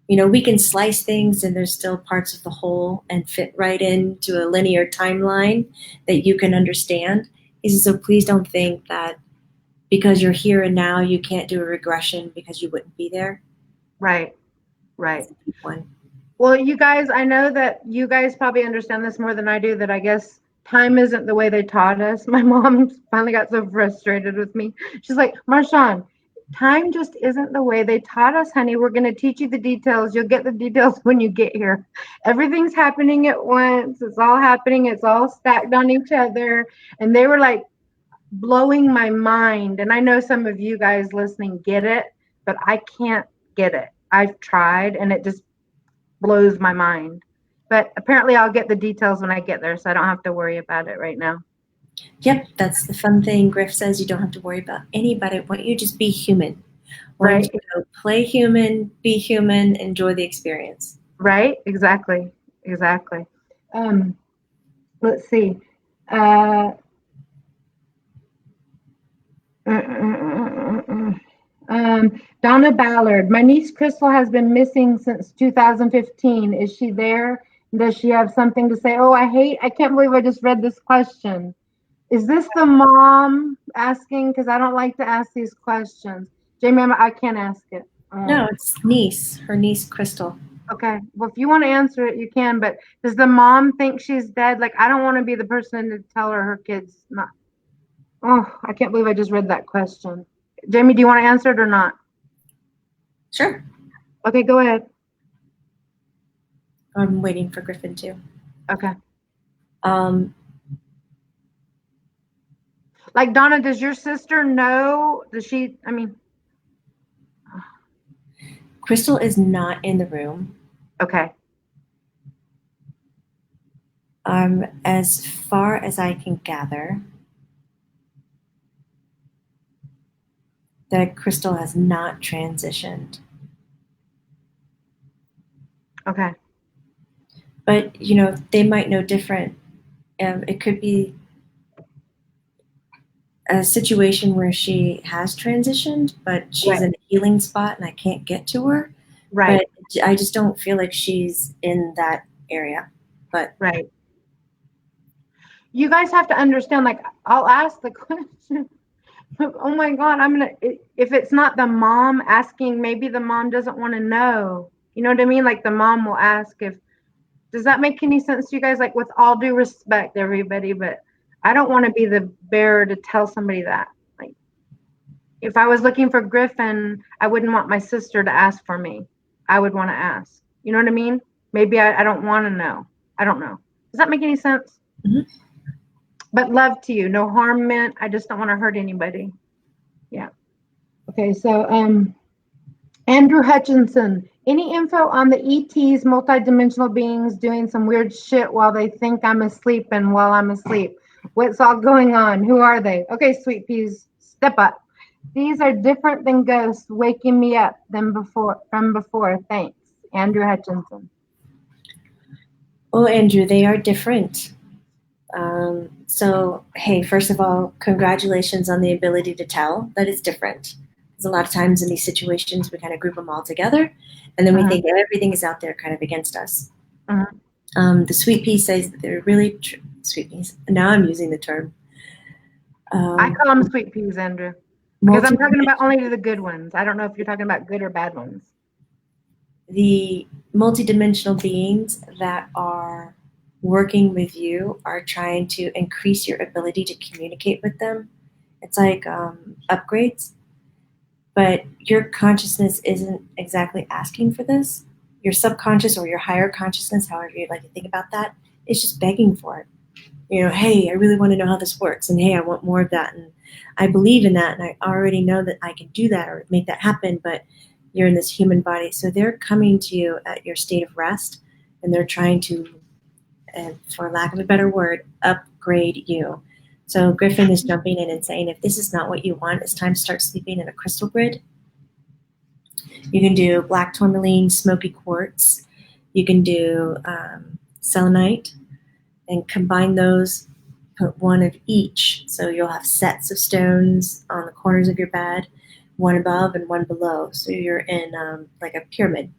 [SPEAKER 1] You know, we can slice things and there's still parts of the whole and fit right into a linear timeline that you can understand. He says, so please don't think that because you're here and now, you can't do a regression because you wouldn't be there.
[SPEAKER 2] Right. Right.
[SPEAKER 1] One.
[SPEAKER 2] Well, you guys, I know that you guys probably understand this more than I do, that I guess time isn't the way they taught us. My mom finally got so frustrated with me. She's like, Marshawn, time just isn't the way they taught us, honey. We're going to teach you the details. You'll get the details when you get here. Everything's happening at once. It's all happening. It's all stacked on each other. And they were like blowing my mind. And I know some of you guys listening get it, but I can't get it. I've tried and it just blows my mind. But apparently I'll get the details when I get there, so I don't have to worry about it right now.
[SPEAKER 1] Yep, that's the fun thing. Griff says you don't have to worry about anybody. Why don't you just be human? Why don't you go play human, be human, enjoy the experience?
[SPEAKER 2] Right? Exactly. Let's see. Donna Ballard. My niece Crystal has been missing since 2015. Is she there? Does she have something to say? Oh, I can't believe I just read this question. Is this the mom asking? Because I don't like to ask these questions. Jamie, I can't ask it.
[SPEAKER 1] No, it's niece. Her niece, Crystal.
[SPEAKER 2] Okay. Well, if you want to answer it, you can. But does the mom think she's dead? Like, I don't want to be the person to tell her kid's not. Oh, I can't believe I just read that question. Jamie, do you want to answer it or not?
[SPEAKER 1] Sure.
[SPEAKER 2] Okay, go ahead.
[SPEAKER 1] I'm waiting for Griffin too.
[SPEAKER 2] Okay. Like, Donna, does your sister know? Does she, I mean.
[SPEAKER 1] Crystal is not in the room.
[SPEAKER 2] Okay.
[SPEAKER 1] As far as I can gather, that Crystal has not transitioned.
[SPEAKER 2] Okay.
[SPEAKER 1] But, you know, they might know different. It could be a situation where she has transitioned, but she's in a healing spot and I can't get to her.
[SPEAKER 2] Right.
[SPEAKER 1] But I just don't feel like she's in that area. But
[SPEAKER 2] right. You guys have to understand, like, I'll ask the question. Oh my God, if it's not the mom asking, maybe the mom doesn't want to know. You know what I mean? Like, the mom will ask does that make any sense to you guys? Like, with all due respect, everybody, but I don't want to be the bearer to tell somebody that. Like, if I was looking for Griffin, I wouldn't want my sister to ask for me. I would want to ask. You know what I mean? Maybe I don't want to know. I don't know. Does that make any sense?
[SPEAKER 1] Mm-hmm.
[SPEAKER 2] But love to you. No harm meant. I just don't want to hurt anybody. Yeah. Okay, so Andrew Hutchinson. Any info on the ETs, multidimensional beings doing some weird shit while they think I'm asleep and while I'm asleep? What's all going on? Who are they? Okay, sweet peas, step up. These are different than ghosts waking me up from before. Thanks, Andrew Hutchinson.
[SPEAKER 1] Oh, Andrew, they are different. So, hey, first of all, congratulations on the ability to tell that it's different. Because a lot of times in these situations, we kind of group them all together, and then we think everything is out there kind of against us. The sweet pea says that they're really sweet peas. Now I'm using the term.
[SPEAKER 2] I call them sweet peas, Andrew, because I'm talking about only the good ones. I don't know if you're talking about good or bad ones.
[SPEAKER 1] The multidimensional beings that are working with you are trying to increase your ability to communicate with them. It's like upgrades, but your consciousness isn't exactly asking for this. Your subconscious or your higher consciousness, however you'd like to think about that, is just begging for it. You know, hey, I really want to know how this works, and hey, I want more of that, and I believe in that, and I already know that I can do that or make that happen, but you're in this human body. So they're coming to you at your state of rest, and they're trying to, for lack of a better word, upgrade you. So Griffin is jumping in and saying, if this is not what you want, it's time to start sleeping in a crystal grid. You can do black tourmaline, smoky quartz. You can do selenite, and combine those, put one of each. So you'll have sets of stones on the corners of your bed, one above and one below. So you're in like a pyramid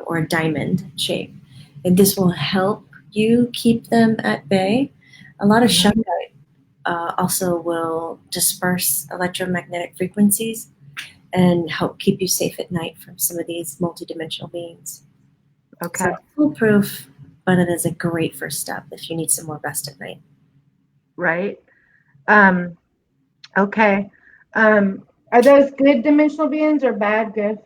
[SPEAKER 1] or a diamond shape. And this will help you keep them at bay. A lot of shungite also will disperse electromagnetic frequencies and help keep you safe at night from some of these multidimensional beings.
[SPEAKER 2] Okay.
[SPEAKER 1] So foolproof, but it is a great first step if you need some more rest at night.
[SPEAKER 2] Right. Okay. Are those good dimensional beings or bad, Griff?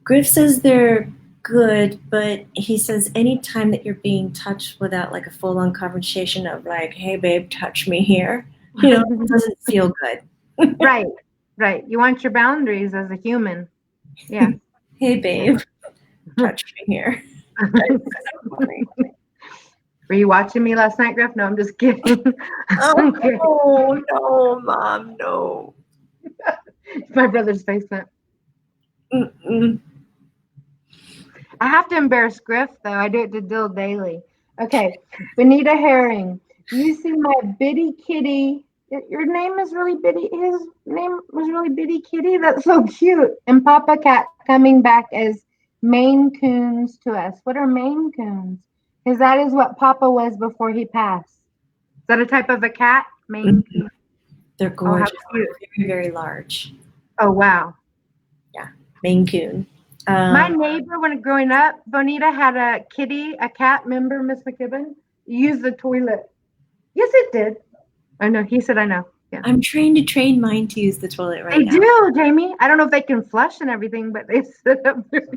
[SPEAKER 1] Griff says they're good, but he says anytime that you're being touched without like a full-on conversation of like, hey babe, touch me here, you know, it doesn't feel good.
[SPEAKER 2] Right. You want your boundaries as a human. Yeah.
[SPEAKER 1] Hey babe, touch me here.
[SPEAKER 2] Were you watching me last night, Griff? No, I'm just kidding.
[SPEAKER 1] Oh, no, Mom, no.
[SPEAKER 2] My brother's basement.
[SPEAKER 1] Mm-mm.
[SPEAKER 2] I have to embarrass Griff, though. I do it to Dill daily. Okay. Benita Herring. You see my bitty kitty. Your name is really bitty. His name was really bitty kitty. That's so cute. And Papa Cat coming back as Maine Coons to us. What are Maine Coons? Because that is what Papa was before he passed. Is that a type of a cat? Maine Coon.
[SPEAKER 1] They're gorgeous. Very, very large.
[SPEAKER 2] Oh, wow.
[SPEAKER 1] Yeah. Maine Coon.
[SPEAKER 2] My neighbor, when growing up, Bonita had a kitty, a cat. Remember, Miss McKibben? Used the toilet. Yes, it did. I know. He said, I know. Yeah.
[SPEAKER 1] I'm trying to train mine to use the toilet right now.
[SPEAKER 2] They do, Jamie. I don't know if they can flush and everything, but they sit up there.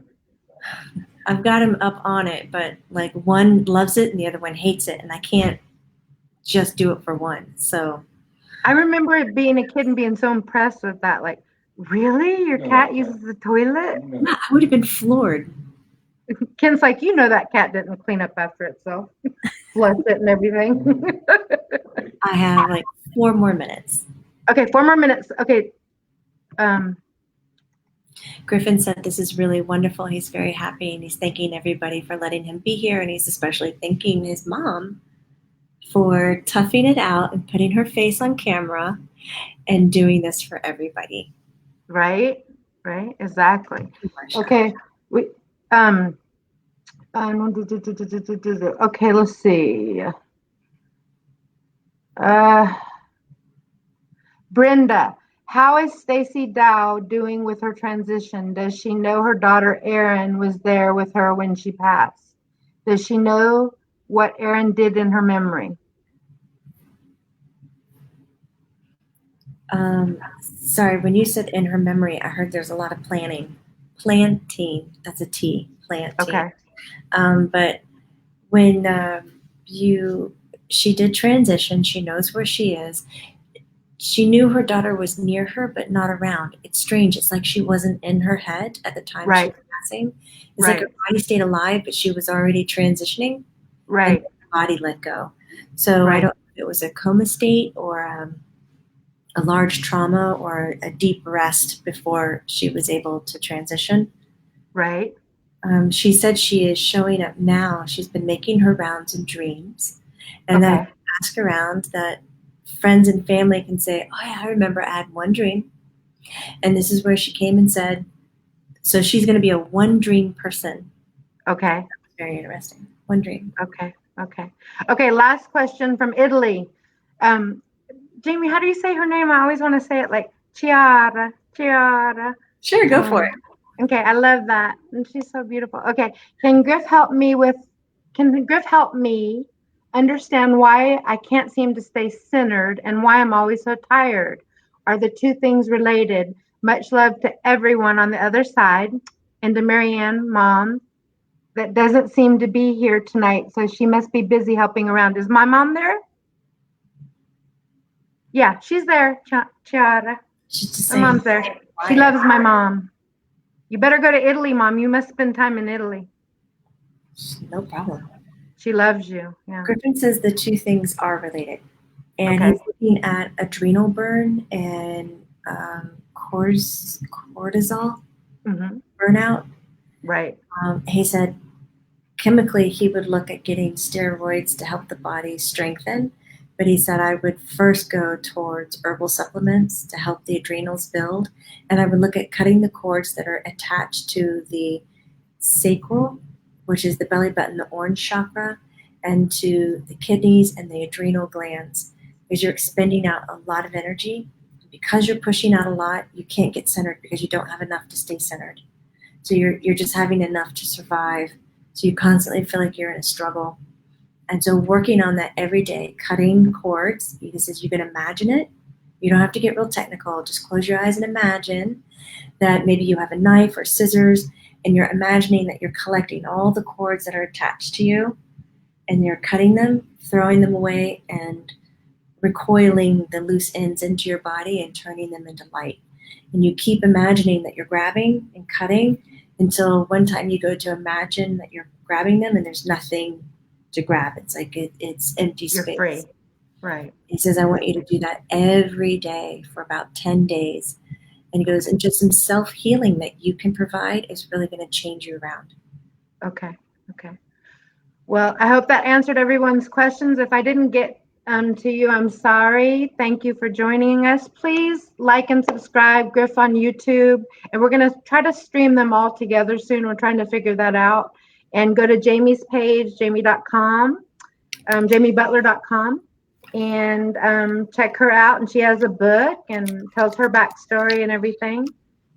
[SPEAKER 1] I've got him up on it, but like one loves it and the other one hates it, and I can't just do it for one. So
[SPEAKER 2] I remember it being a kid and being so impressed with that. Like, really? Your cat uses the toilet?
[SPEAKER 1] yeah, I would have been floored.
[SPEAKER 2] Ken's like, you know that cat didn't clean up after itself. Flush it and everything.
[SPEAKER 1] I have like 4 more minutes.
[SPEAKER 2] Okay, 4 more minutes. Okay.
[SPEAKER 1] Griffin said this is really wonderful. He's very happy, and he's thanking everybody for letting him be here, and he's especially thanking his mom for toughing it out and putting her face on camera and doing this for everybody.
[SPEAKER 2] Right, exactly. Okay, okay, let's see. Brenda, how is Stacy Dow doing with her transition? Does she know her daughter Erin was there with her when she passed? Does she know what Erin did in her memory?
[SPEAKER 1] Sorry, when you said in her memory, I heard there's a lot of planting. That's a T, planting.
[SPEAKER 2] Okay.
[SPEAKER 1] But when she did transition, she knows where she is. She knew her daughter was near her, but not around. It's strange. It's like she wasn't in her head at the time she was passing. It's like her body stayed alive, but she was already transitioning.
[SPEAKER 2] Right.
[SPEAKER 1] And the body let go. So I don't know if it was a coma state or a large trauma or a deep rest before she was able to transition.
[SPEAKER 2] Right.
[SPEAKER 1] She said she is showing up now. She's been making her rounds in dreams. And then I ask around that friends and family can say, oh yeah, I remember I had one dream. And this is where she came and said, so she's going to be a one dream person
[SPEAKER 2] Okay.
[SPEAKER 1] Very interesting. One dream.
[SPEAKER 2] Okay. Last question from Italy. Jamie, how do you say her name? I always want to say it like Chiara.
[SPEAKER 1] Sure, go for it.
[SPEAKER 2] Okay, I love that. And she's so beautiful. Okay. Can Griff help me understand why I can't seem to stay centered and why I'm always so tired? Are the two things related? Much love to everyone on the other side and to Marianne, mom, that doesn't seem to be here tonight, so she must be busy helping around. Is my mom there? Yeah, she's there, Chiara.
[SPEAKER 1] She's just
[SPEAKER 2] My
[SPEAKER 1] saying.
[SPEAKER 2] mom's there. She loves my mom. You better go to Italy, Mom. You must spend time in Italy.
[SPEAKER 1] No problem.
[SPEAKER 2] She loves you. Yeah.
[SPEAKER 1] Griffin says the two things are related. And
[SPEAKER 2] Okay.
[SPEAKER 1] he's looking at adrenal burn and cortisol burnout.
[SPEAKER 2] Right.
[SPEAKER 1] He said chemically he would look at getting steroids to help the body strengthen, but he said I would first go towards herbal supplements to help the adrenals build, and I would look at cutting the cords that are attached to the sacral, which is the belly button, the orange chakra, and to the kidneys and the adrenal glands, because you're expending out a lot of energy. Because you're pushing out a lot, you can't get centered because you don't have enough to stay centered. So you're just having enough to survive. So you constantly feel like you're in a struggle. And so working on that every day, cutting cords, he says you can imagine it. You don't have to get real technical. Just close your eyes and imagine that maybe you have a knife or scissors and you're imagining that you're collecting all the cords that are attached to you and you're cutting them, throwing them away, and recoiling the loose ends into your body and turning them into light. And you keep imagining that you're grabbing and cutting until one time you go to imagine that you're grabbing them and there's nothing to grab. It's like it's empty space.
[SPEAKER 2] You're free. Right.
[SPEAKER 1] He says, I want you to do that every day for about 10 days. And he goes, and just some self-healing that you can provide is really going to change you around.
[SPEAKER 2] Okay. Well, I hope that answered everyone's questions. If I didn't get to you, I'm sorry. Thank you for joining us. Please like and subscribe, Griff on YouTube. And we're going to try to stream them all together soon. We're trying to figure that out. And go to Jamie's page, jamie.com, jamiebutler.com, and check her out. And she has a book and tells her backstory and everything.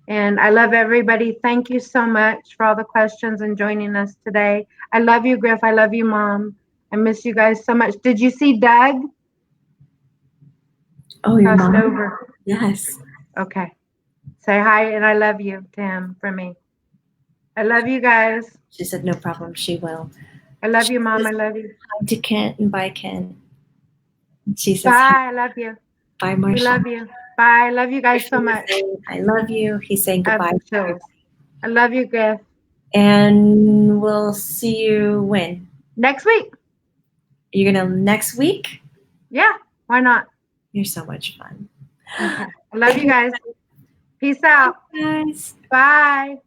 [SPEAKER 2] And I love everybody. Thank you so much for all the questions and joining us today. I love you, Griff. I love you, Mom. I miss you guys so much. Did you see Doug?
[SPEAKER 1] Oh, your mom?
[SPEAKER 2] Over.
[SPEAKER 1] Yes.
[SPEAKER 2] Okay. Say hi and I love you to him for me. I love you guys.
[SPEAKER 1] She said no problem. She will.
[SPEAKER 2] I love you, Mom. I love you.
[SPEAKER 1] Hi to Kent and bye, Ken. She says
[SPEAKER 2] bye.
[SPEAKER 1] Hi.
[SPEAKER 2] I love you.
[SPEAKER 1] Bye, Marsha.
[SPEAKER 2] We love you. Bye. I love you guys so much.
[SPEAKER 1] Saying, I love you. He's saying goodbye.
[SPEAKER 2] I love you, Griff.
[SPEAKER 1] And we'll see you when?
[SPEAKER 2] Next week.
[SPEAKER 1] You're going to next week?
[SPEAKER 2] Yeah. Why not?
[SPEAKER 1] You're so much fun.
[SPEAKER 2] Okay. I love you guys. Peace out.
[SPEAKER 1] Bye, guys.
[SPEAKER 2] Bye.